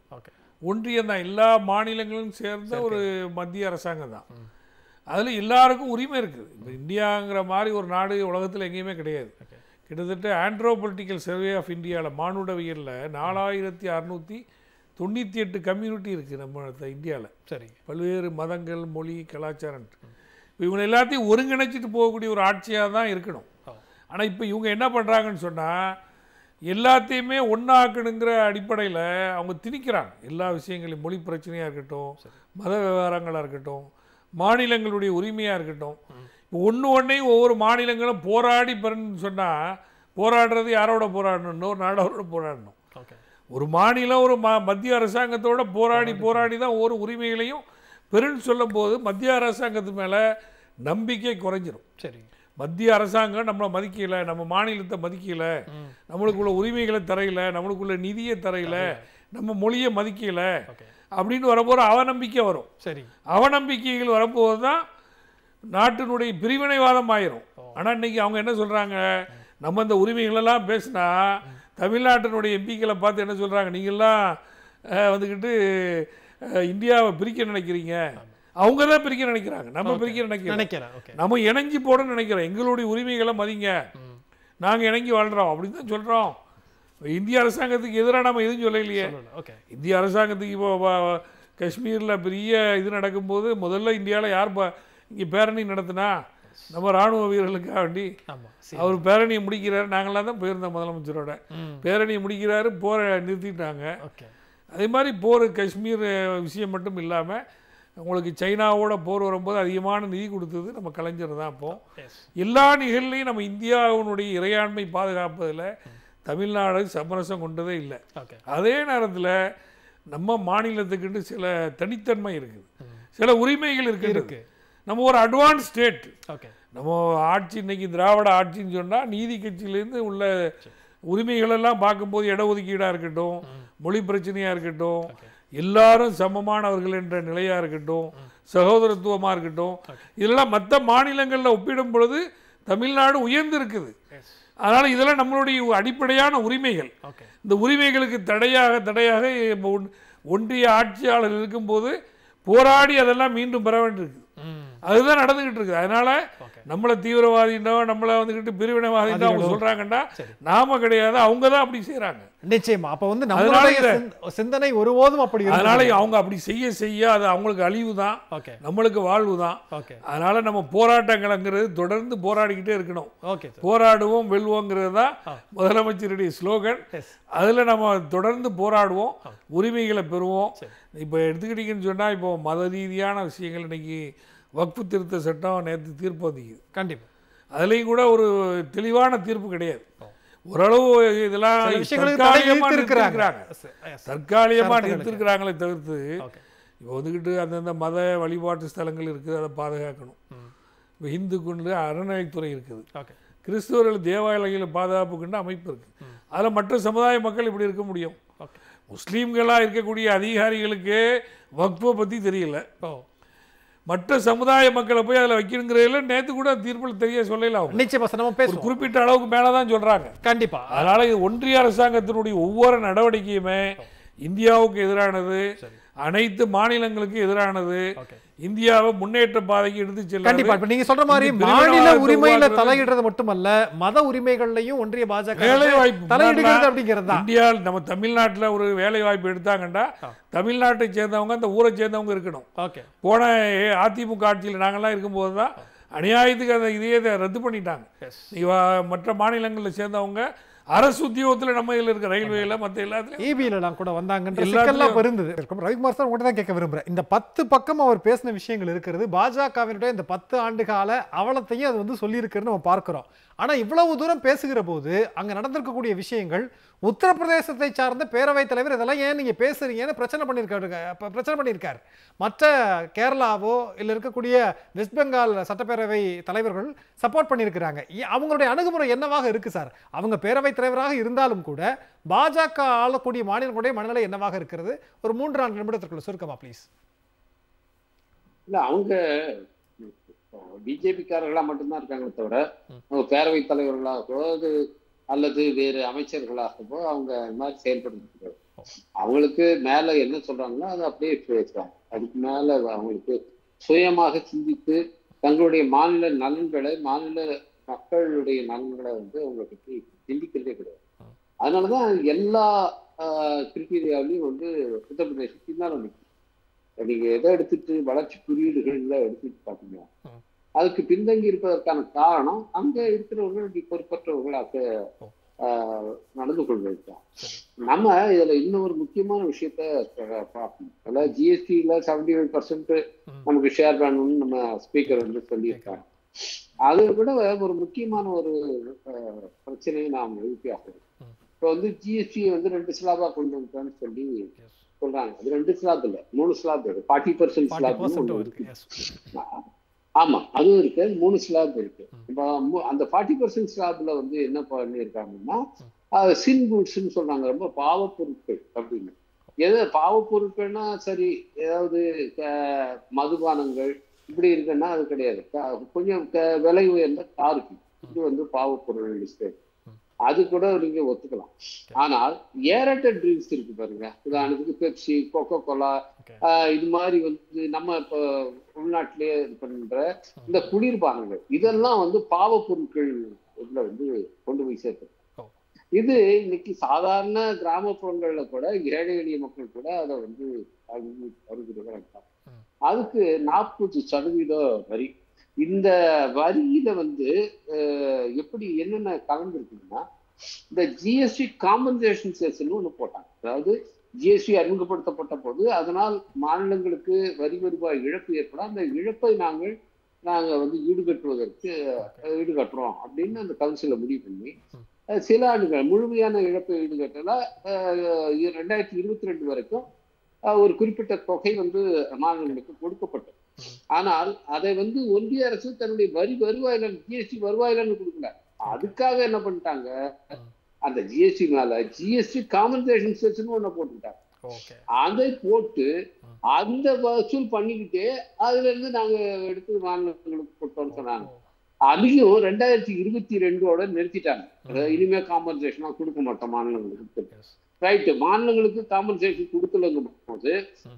ஒன்றியம் தான், எல்லா மாநிலங்களும் சேர்ந்த ஒரு மத்திய அரசாங்கம் தான். அதில் எல்லாருக்கும் உரிமை இருக்குது. இப்போ இந்தியாங்கிற மாதிரி ஒரு நாடு உலகத்தில் எங்கேயுமே கிடையாது. கிட்டத்தட்ட ஆண்ட்ரோபொலிட்டிக்கல் சர்வே ஆஃப் இந்தியாவில் மானுடவியலில் 4698 கம்யூனிட்டி இருக்குது நம்ம இந்தியாவில். சரி, பல்வேறு மதங்கள், மொழி, கலாச்சாரம். இப்போ இவங்க எல்லாத்தையும் ஒருங்கிணைச்சிட்டு போகக்கூடிய ஒரு ஆட்சியாக தான் இருக்கணும். ஆனால் இப்போ இவங்க என்ன பண்ணுறாங்கன்னு சொன்னால் எல்லாத்தையுமே ஒன்றாக்கணுங்கிற அடிப்படையில் அவங்க திணிக்கிறாங்க. எல்லா விஷயங்களையும், மொழி பிரச்சனையாக இருக்கட்டும், மத விவகாரங்களாக இருக்கட்டும், மாநிலங்களுடைய உரிமையாக இருக்கட்டும். இப்போ ஒன்றையும் ஒவ்வொரு மாநிலங்களும் போராடி பெறணும்னு சொன்னால் போராடுறது யாரோட போராடணும், இன்னொரு நாடோட போராடணும். ஒரு மாநிலம் ஒரு மத்திய அரசாங்கத்தோட போராடி தான் ஒவ்வொரு உரிமைகளையும் பெருன்னு சொல்லும் போது மத்திய அரசாங்கத்து மேலே நம்பிக்கை குறைஞ்சிரும். சரி, மத்திய அரசாங்கம் நம்மளை மதிக்கலை, நம்ம மாநிலத்தை மதிக்கலை, நம்மளுக்குள்ள உரிமைகளை தரையில, நம்மளுக்குள்ள நிதியை தரையில, நம்ம மொழியை மதிக்கலை அப்படின்னு வரப்போகிற அவநம்பிக்கை வரும். சரி, அவநம்பிக்கைகள் வரப்போது தான் நாட்டினுடைய பிரிவினைவாதம் ஆயிரும். ஆனால் இன்னைக்கு அவங்க என்ன சொல்கிறாங்க, நம்ம இந்த உரிமைகளெல்லாம் பேசினா தமிழ்நாட்டினுடைய எம்பிக்களை பார்த்து என்ன சொல்கிறாங்க, நீங்கள்லாம் வந்துக்கிட்டு இந்தியாவை பிரிக்க நினைக்கிறீங்க. அவங்க தான் பிரிக்க நினைக்கிறாங்க, நம்ம பிரிக்க நினைக்கிறோம். நம்ம இணைஞ்சி போட நினைக்கிறோம். எங்களுடைய உரிமைகளை மதிங்க, நாங்கள் இணங்கி வாழ்கிறோம் அப்படின்னு தான் சொல்கிறோம். இந்திய அரசாங்கத்துக்கு எதிராக நம்ம எதுவும் சொல்லலையே. இந்திய அரசாங்கத்துக்கு இப்போ காஷ்மீரில் பெரிய இது நடக்கும்போது முதல்ல இந்தியாவில் யார் இங்கே பேரணி நடத்தினா, நம்ம இராணுவ வீரர்களுக்காக வேண்டி அவர் பேரணியை முடிக்கிறாரு. நாங்களாம் தான் போயிருந்தோம் முதலமைச்சரோட. பேரணியை முடிக்கிறாரு, போரை நிறுத்திட்டாங்க. அதே மாதிரி போர் காஷ்மீர் விஷயம் மட்டும் இல்லாமல் உங்களுக்கு சைனாவோட போர் வரும்போது அதிகமான நிதி கொடுத்தது நம்ம கலைஞர் தான். அப்போது எல்லா நிகழ்லையும் நம்ம இந்தியாவினுடைய இறையாண்மை பாதுகாப்பதில் தமிழ்நாடு சமரசம் கொண்டதே இல்லை. அதே நேரத்தில் நம்ம மாநிலத்துக்குன்னு சில தனித்தன்மை இருக்குது, சில உரிமைகள் இருக்கு. நம்ம ஒரு அட்வான்ஸ் ஸ்டேட். நம்ம ஆட்சி இன்னைக்கு திராவிட ஆட்சின்னு சொன்னால் நீதி கட்சியிலேருந்து உள்ள உரிமைகளெல்லாம் பார்க்கும்போது இடஒதுக்கீடாக இருக்கட்டும், மொழி பிரச்சனையாக இருக்கட்டும், எல்லாரும் சமமானவர்கள் என்ற நிலையாக இருக்கட்டும், சகோதரத்துவமாக இருக்கட்டும், இதெல்லாம் மற்ற மாநிலங்களில் ஒப்பிடும் பொழுது தமிழ்நாடு உயர்ந்து இருக்குது. அதனால் இதெல்லாம் நம்மளுடைய அடிப்படையான உரிமைகள். இந்த உரிமைகளுக்கு தடையாக ஒன்றிய ஆட்சியாளர் இருக்கும்போது போராடி அதெல்லாம் மீண்டும் பெற வேண்டியிருக்கு. அதுதான் நடந்துகிட்டு இருக்குது. அதனால நம்மளை தீவிரவாதின்றோ நம்மளை வந்துக்கிட்டு பிரிவினைவாதின்றோ அவங்க சொல்றாங்கன்னா நாம கிடையாது, அவங்க தான் அப்படி செய்யறாங்க. நிச்சயமா. அப்ப வந்து நம்மளுடைய சிந்தனை ஒருபோதும் அப்படி, அதனால அவங்க அப்படி செய்ய செய்ய அது அவங்களுக்கு அழிவு தான், நம்மளுக்கு வாழ்வு தான். அதனால நம்ம போராட்டங்கள்ங்கிறது தொடர்ந்து போராடிக்கிட்டே இருக்கணும். போராடுவோம் வெல்வோங்கிறது தான் முதலமைச்சருடைய ஸ்லோகன். அதில் நம்ம தொடர்ந்து போராடுவோம், உரிமைகளை பெறுவோம். இப்போ எடுத்துக்கிட்டீங்கன்னு சொன்னால், இப்போ மத ரீதியான விஷயங்கள் இன்னைக்கு வக்ஃபு திருத்த சட்டம் நேற்று தீர்ப்பு வந்துக்குது. கண்டிப்பாக அதுலேயும் கூட ஒரு தெளிவான தீர்ப்பு கிடையாது. ஓரளவு இதெல்லாம் தற்காலிகமாக நிறுத்திருக்கிறாங்களே தவிர்த்து, இப்போ வந்துக்கிட்டு அந்தந்த மத வழிபாட்டு ஸ்தலங்கள் இருக்குது, அதை பாதுகாக்கணும். இப்போ இந்துக்குன்னு அறநிலைத்துறை இருக்குது, கிறிஸ்துவர்கள் தேவாலயங்களை பாதுகாப்புக்குன்னு அமைப்பு இருக்குது. அதில் மற்ற சமுதாய மக்கள் இப்படி இருக்க முடியும். முஸ்லீம்களாக இருக்கக்கூடிய அதிகாரிகளுக்கு வக்ஃபை பற்றி தெரியல, மற்ற சமுதாய மக்களை போய் அதில் வைக்கணுங்கிறதுல நேற்று கூட தீர்ப்பில் தெரிய சொல்லலாம். நிச்சயமா குறிப்பிட்ட அளவுக்கு மேலே தான் சொல்கிறாங்க. கண்டிப்பாக. அதனால் இது ஒன்றிய அரசாங்கத்தினுடைய ஒவ்வொரு நடவடிக்கையுமே இந்தியாவுக்கு எதிரானது, அனைத்து மாநிலங்களுக்கு எதிரானது, இந்தியாவை முன்னேற்ற பாதைக்கு எடுத்து செல்ல. கண்டிப்பா. இப்ப நீங்க சொல்ற மாதிரி மாநில உரிமையில தலையிடுறது மட்டுமல்ல, மத உரிமைகள்லையும் ஒன்றிய பாஜக வேலை வாய்ப்பு தலையிடுகிறது அப்படிங்கிறது தான். இந்தியா நம்ம தமிழ்நாட்டில் ஒரு வேலை வாய்ப்பு எடுத்தாங்கன்னா தமிழ்நாட்டை சேர்ந்தவங்க, அந்த ஊரை சேர்ந்தவங்க இருக்கணும். போன அதிமுக ஆட்சியில் நாங்கள்லாம் இருக்கும்போது தான் அநியாயத்துக்கு அந்த இதையே ரத்து பண்ணிட்டாங்க. மற்ற மாநிலங்களில் சேர்ந்தவங்க அரசு உத்தியோகத்தில் நம்ம இதில் இருக்க ரயில்வேல மற்ற எல்லாத்துலையும் ஈபியிலலாம் கூட வந்தாங்கன்ற சிக்கல்லாம் இருந்தது. ரவிக்குமார் சார் உங்கள்கிட்ட தான் கேட்க விரும்புகிறேன். இந்த 10 பக்கம் அவர் பேசின விஷயங்கள் இருக்கிறது, பாஜகவினுடைய இந்த 10 ஆண்டு கால அவலத்தையும் அது வந்து சொல்லியிருக்குன்னு நம்ம பார்க்குறோம். ஆனால் இவ்வளவு தூரம் பேசுகிற போது அங்கே நடந்திருக்கக்கூடிய விஷயங்கள், உத்தரப்பிரதேசத்தை சார்ந்த பேரவைத் தலைவர் இதெல்லாம் ஏன் நீங்கள் பேசுறீங்கன்னு பிரச்சனை பண்ணியிருக்காரு. மற்ற கேரளாவோ இல்லை இருக்கக்கூடிய வெஸ்ட் பெங்கால் சட்டப்பேரவை தலைவர்கள் சப்போர்ட் பண்ணியிருக்கிறாங்க. அவங்களுடைய அணுகுமுறை என்னவாக இருக்குது சார்? அவங்க பேரவைத் தலைவராக இருந்தாலும் கூட பாஜக ஆளக்கூடிய மாநிலங்களுடைய மனநிலை என்னவாக இருக்கிறது? ஒரு 3-4 நிமிடத்திற்குள்ள சுருக்கமா ப்ளீஸ். இல்லை, அவங்க பிஜேபிக்காரர்களா மட்டும்தான் இருக்காங்களே தவிர அவங்க பேரவைத் தலைவர்களாகவோ அல்லது வேறு அமைச்சர்களாகவோ அவங்க இந்த மாதிரி செயல்படுறது. அவங்களுக்கு மேல என்ன சொல்றாங்களோ அதை அப்படியே பேசுறாங்க. அதுக்கு மேல அவங்களுக்கு சுயமாக சிந்தித்து தங்களுடைய மாநில நலன்களை, மாநில மக்களுடைய நலன்களை வந்து அவங்களை பற்றி சிந்திக்கிறதே கிடையாது. அதனாலதான் எல்லா கிரிட்டீரியாவிலையும் வந்து உத்தரப்பிரதேசத்துக்கு தான் நிற்கும். நீங்க எதை எடுத்துட்டு வளர்ச்சி குறியீடுகள்ல எடுத்துட்டு பாத்தீங்கன்னா அதுக்கு பின்தங்கி இருப்பதற்கான காரணம் அங்க இருக்கிறவர்கள் பொறுப்பற்றவர்களாக நடந்து கொள்வதுதான். நம்ம இதுல இன்னொரு முக்கியமான விஷயத்த பார்க்கணும். அதாவது ஜிஎஸ்டியில 75% நமக்கு ஷேர் பண்ணணும்னு நம்ம ஸ்பீக்கர் வந்து சொல்லியிருக்காங்க. அதை விட ஒரு முக்கியமான ஒரு பிரச்சனையை நாம் எழுப்பியாகும். இப்போ வந்து ஜிஎஸ்டியை வந்து 2 ஸ்லாபா கொண்டு வந்துட்டான்னு சொல்லி சொல்றாங்க. அது 2 ஸ்லாப் இல்லை, 3 ஸ்லாப் இருக்கு. 40% ஸ்லாப் இருக்கு. ஆமா, அதுவும் இருக்கு. 3 ஸ்லாப் இருக்கு. இப்போ அந்த 40% ஸ்லாப்ல வந்து என்ன பண்ணியிருக்காங்கன்னா சின் குட்ஸ்ன்னு சொல்றாங்க, ரொம்ப பாவப்பொருட்கள் அப்படின்னு. எது பாவப்பொருட்கள்னா சரி, ஏதாவது மதுபானங்கள் இப்படி இருக்குன்னா அது கிடையாது. கொஞ்சம் விலை உயர்ந்த காருக்கு இது வந்து பாவப்பொருள் லிஸ்ட், அது கூட நீங்க ஒத்துக்கலாம். ஆனால் ஏரட்டட் ட்ரிங்க்ஸ் இருக்கு பாருங்க, உதாரணத்துக்கு பெப்சி, கோகோ கோலா, இது மாதிரி வந்து நம்ம இப்போ உள்நாட்டிலேயே இது பண்ற இந்த குளிர்பானங்கள், இதெல்லாம் வந்து பாவப்பொருட்கள் இதுல வந்து கொண்டு போய் சேர்த்து. இது இன்னைக்கு சாதாரண கிராமப்புறங்கள்ல கூட ஏழை எளிய மக்கள் கூட அதை வந்து வருகிறதா. அதுக்கு 40% வரி. இந்த வரியில வந்து எப்படி என்னென்ன கலந்துருக்குன்னா, இந்த ஜிஎஸ்டி காம்பன்சேஷன் செஸ்ன்னு ஒன்று போட்டாங்க. அதாவது ஜிஎஸ்டி அறிமுகப்படுத்தப்பட்ட போது அதனால் மாநிலங்களுக்கு வரி வருவாய் இழப்பு ஏற்படும், அந்த இழப்பை நாங்கள் வந்து ஈடுகட்டுறோம் அப்படின்னு அந்த கவுன்சிலை முடிவு பண்ணி சில ஆண்டுகள் முழுமையான இழப்பை ஈடுகட்டல 2022 வரைக்கும் ஒரு குறிப்பிட்ட தொகை வந்து மாநிலங்களுக்கு கொடுக்கப்பட்டது. ஆனால் அதை வந்து ஒன்றிய அரசு தன்னுடைய வரி வருவாயில ஜிஎஸ்டி வருவாயிலன்னு கொடுக்கல. அதுக்காக என்ன பண்ணிட்டாங்க, அந்த ஜிஎஸ்டி மேல ஜிஎஸ்டி காம்பன்சேஷன் செஸ்ன்னு ஒண்ணு போட்டுக்கிட்டாங்க. அதை போட்டு அந்த வசூல் பண்ணிக்கிட்டே அதுல இருந்து நாங்க எடுத்து மாநிலங்களுக்கு கொடுத்தோம்னு சொன்னாங்க. அதையும் 2022 நிறுத்திட்டாங்க. இனிமே காம்பன்சேஷனா கொடுக்க மாட்டோம் மாநிலங்களுக்கு. ரைட்டு மாநிலங்களுக்கு காம்பன்சேஷன் கொடுக்கலங்கும் போது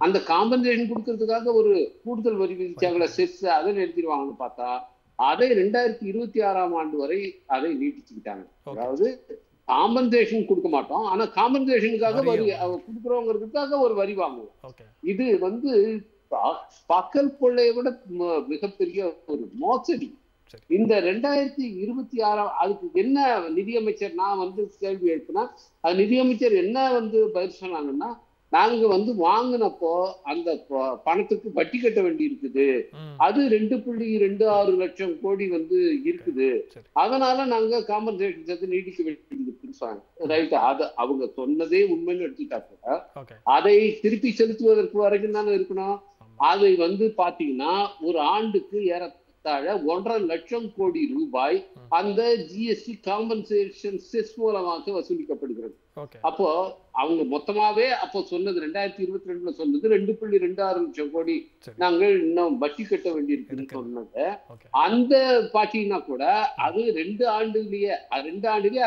அந்த காம்பன்சேஷன் கொடுக்கறதுக்காக ஒரு கூடுதல் வரி விதிச்சாங்கள செஸ் அதை நிறுத்திடுவாங்கன்னு பார்த்தா அதை 2026ஆம் ஆண்டு வரை அதை நீட்டிச்சுக்கிட்டாங்க. அதாவது காம்பன்சேஷன் கொடுக்க மாட்டோம், ஆனா காம்பன்சேஷனுக்காக வரி கொடுக்குறவங்கிறதுக்காக ஒரு வரி வாங்குவோம். இது வந்து பகல் கொள்ளையை விட மிகப்பெரிய ஒரு மோசடி. இந்த 2026 அதுக்கு என்ன நிதியமைச்சர் நான் வந்து கேள்வி எழுப்பினா அது நிதியமைச்சர் என்ன வந்து பதில் சொன்னாங்கன்னா, நாங்க வந்து வாங்கினப்போ அந்த பணத்துக்கு வட்டி கட்ட வேண்டி இருக்குது, அது 2.26 லட்சம் கோடி வந்து இருக்குது, அதனால நாங்க காம்பன்சேஷன் சேர்த்து நீடிக்க வேண்டியிருக்குன்னு சொன்னாங்க. ரைட், அது அவங்க சொன்னதே உண்மைன்னு எடுத்துக்கிட்டா அதை திருப்பி செலுத்துவதற்கு வரைக்கும் தானே இருக்கணும். அதை வந்து பாத்தீங்கன்னா ஒரு ஆண்டுக்கு 1.5 லட்சம் கோடி ரூபாய் அந்த ஜிஎஸ்டி காம்பன்சேஷன் செஸ் மூலமாக வசூலிக்கப்படுகிறது. அப்போ அவங்க மொத்தமாவே அப்போ சொன்னது 2022ல சொன்னது 2.26 லட்சம் கோடி நாங்கள் இன்னும் வட்டி கட்ட வேண்டியிருக்குன்னு சொன்னது. அந்த பாத்தீங்கன்னா கூட அது 2 ஆண்டுலயே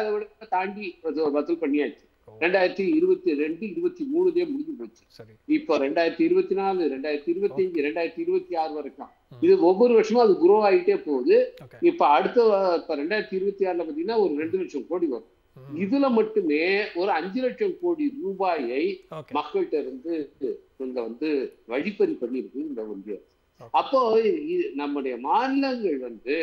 அதை விட தாண்டி வசூல் பண்ணியாச்சு. 2022, 23 முடிஞ்சு போச்சு. இப்போ 2024, 2025, 2026 வரைக்கும் இது ஒவ்வொரு வருஷமும் அது குரோ ஆகிட்டே போகுது. இப்ப அடுத்த 2026ல பாத்தீங்கன்னா ஒரு 2 லட்சம் கோடி வரும். இதுல மட்டுமே ஒரு 5 லட்சம் கோடி ரூபாயை மக்கள்கிட்ட இருந்து இங்க வந்து வழிப்பறி பண்ணிருக்கு இந்த ஒன்றிய. அப்போ நம்முடைய மாநிலங்கள் வந்து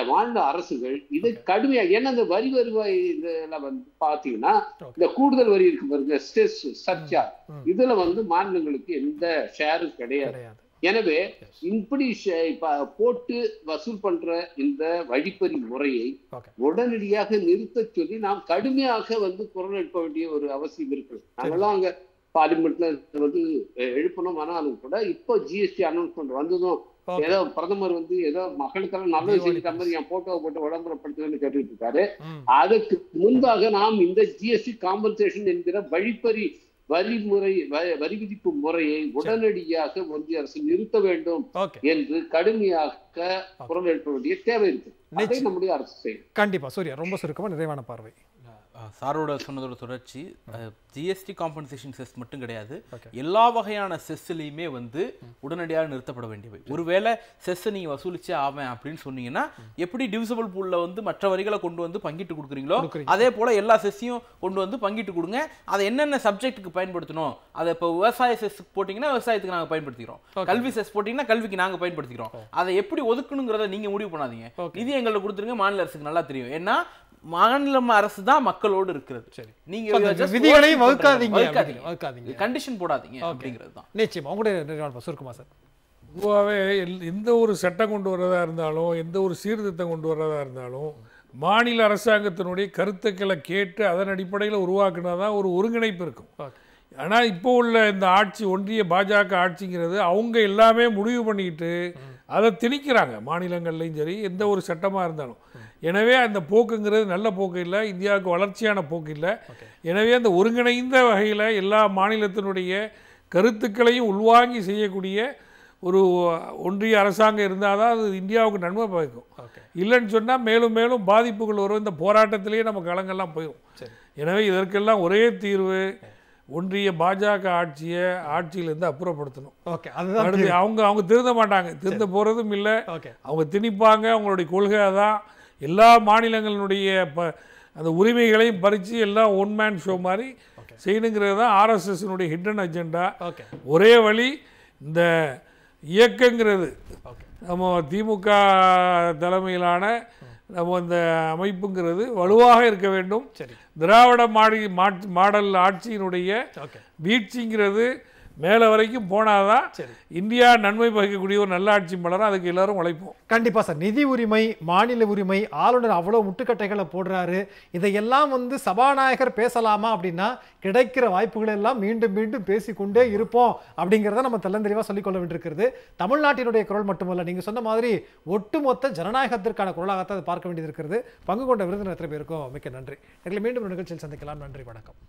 மாநில அரசுகள் இதை கடுமையா, ஏன்னா இந்த வரி வருவாய் இதுல வந்து பாத்தீங்கன்னா இந்த கூடுதல் வரி இருக்கு பாருங்க, ஸ்டெஸ் சர்ச்சா, இதுல வந்து மாநிலங்களுக்கு எந்த ஷேரும் கிடையாது. எனவே இப்படி போட்டு வசூல் பண்ற இந்த வழிப்பறி முறையை உடனடியாக நிறுத்த சொல்லி நாம் கடுமையாக வந்து குரல் எழுப்ப வேண்டிய ஒரு அவசியம் இருக்கு. நாங்கெல்லாம் அங்க பார்லிமெண்ட்ல வந்து எழுப்பணும். ஆனாலும் கூட இப்போ ஜிஎஸ்டி அனௌன்ஸ்மெண்ட் வந்ததும் ஏதோ பிரதமர் வந்து ஏதோ மக்களுக்கெல்லாம் நல்லது செஞ்சுட்ட மாதிரி என் போட்டோவை போட்டு விளம்பரப்படுத்துவேன்னு கேட்டுட்டு இருக்காரு. அதுக்கு முன்பாக நாம் இந்த ஜிஎஸ்டி காம்பன்சேஷன் என்கிற வழிப்பறி வரி விதிப்பு முறையை உடனடியாக ஒன்றிய அரசு நிறுத்த வேண்டும் என்று கடுமையாக குரல் எழுப்ப வேண்டிய தேவை இருக்கு. அதை நம்முடைய அரசு செய்யும். கண்டிப்பா. சூர்யா, ரொம்ப சுருக்கமா நிறைவான பார்வை. சாரோட சொன்னதோட தொடர்ச்சி, ஜிஎஸ்டி காம்பன்சேஷன் செஸ் மட்டும் கிடையாது, எல்லா வகையான செஸ்லையுமே வந்து உடனடியாக நிறுத்தப்பட வேண்டியவை. ஒருவேளை செஸ் நீங்க வசூலிச்சே ஆவேன் அப்படின்னு சொன்னீங்கன்னா எப்படி டிவிசிபிள் பூல்ல வந்து மற்ற வரிகளை கொண்டு வந்து பங்கிட்டு கொடுக்குறீங்களோ அதே போல எல்லா செஸ்ஸையும் கொண்டு வந்து பங்கிட்டு கொடுங்க. அதை என்னென்ன சப்ஜெக்ட்டுக்கு பயன்படுத்தணும், அதை இப்போ விவசாய செஸ் போட்டீங்கன்னா விவசாயத்துக்கு நாங்கள் பயன்படுத்திக்கிறோம், கல்வி செஸ் போட்டீங்கன்னா கல்விக்கு நாங்கள் பயன்படுத்திக்கிறோம், அதை எப்படி ஒதுக்கணுங்கிறத நீங்க முடிவு பண்ணாதீங்க, நிதி எங்களுக்கு கொடுத்துருங்க. மாநில அரசுக்கு நல்லா தெரியும், ஏன்னா மாநில அரசு தான் மக்களோடு இருக்கிறது. சரி, நீங்க விதிகளையும் வகுக்காதீங்க, கண்டிஷன் போடாதீங்க அப்படிங்கிறது தான். நிச்சயமா உங்களுடைய சுருக்கமா சார். பொதுவாகவே எந்த ஒரு சட்டம் கொண்டு வர்றதா இருந்தாலும், எந்த ஒரு சீர்திருத்தம் கொண்டு வர்றதா இருந்தாலும், மாநில அரசாங்கத்தினுடைய கருத்துக்களை கேட்டு அதன் அடிப்படையில் உருவாக்குனா தான் ஒரு ஒருங்கிணைப்பு இருக்கும். ஆனால் இப்போ உள்ள இந்த ஆட்சி, ஒன்றிய பாஜக ஆட்சிங்கிறது அவங்க எல்லாமே முடிவு பண்ணிக்கிட்டு அதை திணிக்கிறாங்க மாநிலங்கள்லையும் சரி, எந்த ஒரு சட்டமாக இருந்தாலும். எனவே அந்த போக்குங்கிறது நல்ல போக்கு இல்லை, இந்தியாவுக்கு வளர்ச்சியான போக்கு இல்லை. எனவே அந்த ஒருங்கிணைந்த வகையில் எல்லா மாநிலத்தினுடைய கருத்துக்களையும் உள்வாங்கி செய்யக்கூடிய ஒரு ஒன்றிய அரசாங்கம் இருந்தால் தான் அது இந்தியாவுக்கு நன்மை பயக்கும். இல்லைன்னு சொன்னால் மேலும் மேலும் பாதிப்புகள் வரும். இந்த போராட்டத்திலேயே நம்ம களங்கள்லாம் போயிடும். எனவே இதற்கெல்லாம் ஒரே தீர்வு ஒன்றிய பாஜக ஆட்சியிலேருந்து அப்புறப்படுத்தணும். அடுத்து அவங்க திருந்த மாட்டாங்க, திருந்த போகிறதும் இல்லை. அவங்க திணிப்பாங்க, அவங்களுடைய கொள்கை தான். எல்லா மாநிலங்களினுடைய அந்த உரிமைகளையும் பறித்து எல்லாம் ஒன் மேன் ஷோ மாதிரி செய்யணுங்கிறது தான் ஆர்எஸ்எஸ்னுடைய ஹிடன் அஜெண்டா. ஒரே வழி இந்த இயக்கங்கிறது நம்ம திமுக தலைமையிலான நம்ம இந்த அமைப்புங்கிறது வலுவாக இருக்க வேண்டும். திராவிட மாடல் ஆட்சியினுடைய வீழ்ச்சிங்கிறது மேலே வரைக்கும் போனாதான் இந்தியா நன்மை பகிக்கக்கூடிய ஒரு நல்ல ஆட்சி மலரும். அதுக்கு எல்லாரும் உழைப்போம். கண்டிப்பாக சார். நிதி உரிமை, மாநில உரிமை, ஆளுநர் அவ்வளோ முட்டுக்கட்டைகளை போடுறாரு. இதையெல்லாம் வந்து சபாநாயகர் பேசலாமா அப்படின்னா கிடைக்கிற வாய்ப்புகள் எல்லாம் மீண்டும் மீண்டும் பேசிக்கொண்டே இருப்போம் அப்படிங்கிறத நம்ம தெளிவாக சொல்லிக்கொள்ள வேண்டியிருக்கிறது. தமிழ்நாட்டினுடைய குரல் மட்டுமல்ல, நீங்கள் சொன்ன மாதிரி ஒட்டுமொத்த ஜனநாயகத்திற்கான குரலாகத்தான் அதை பார்க்க வேண்டியது இருக்கிறது. பங்கு கொண்ட விருந்தினர் எத்தனை பேருக்கும் மிக்க நன்றி. எங்களை மீண்டும் நிகழ்ச்சியில் சந்திக்கலாம். நன்றி, வணக்கம்.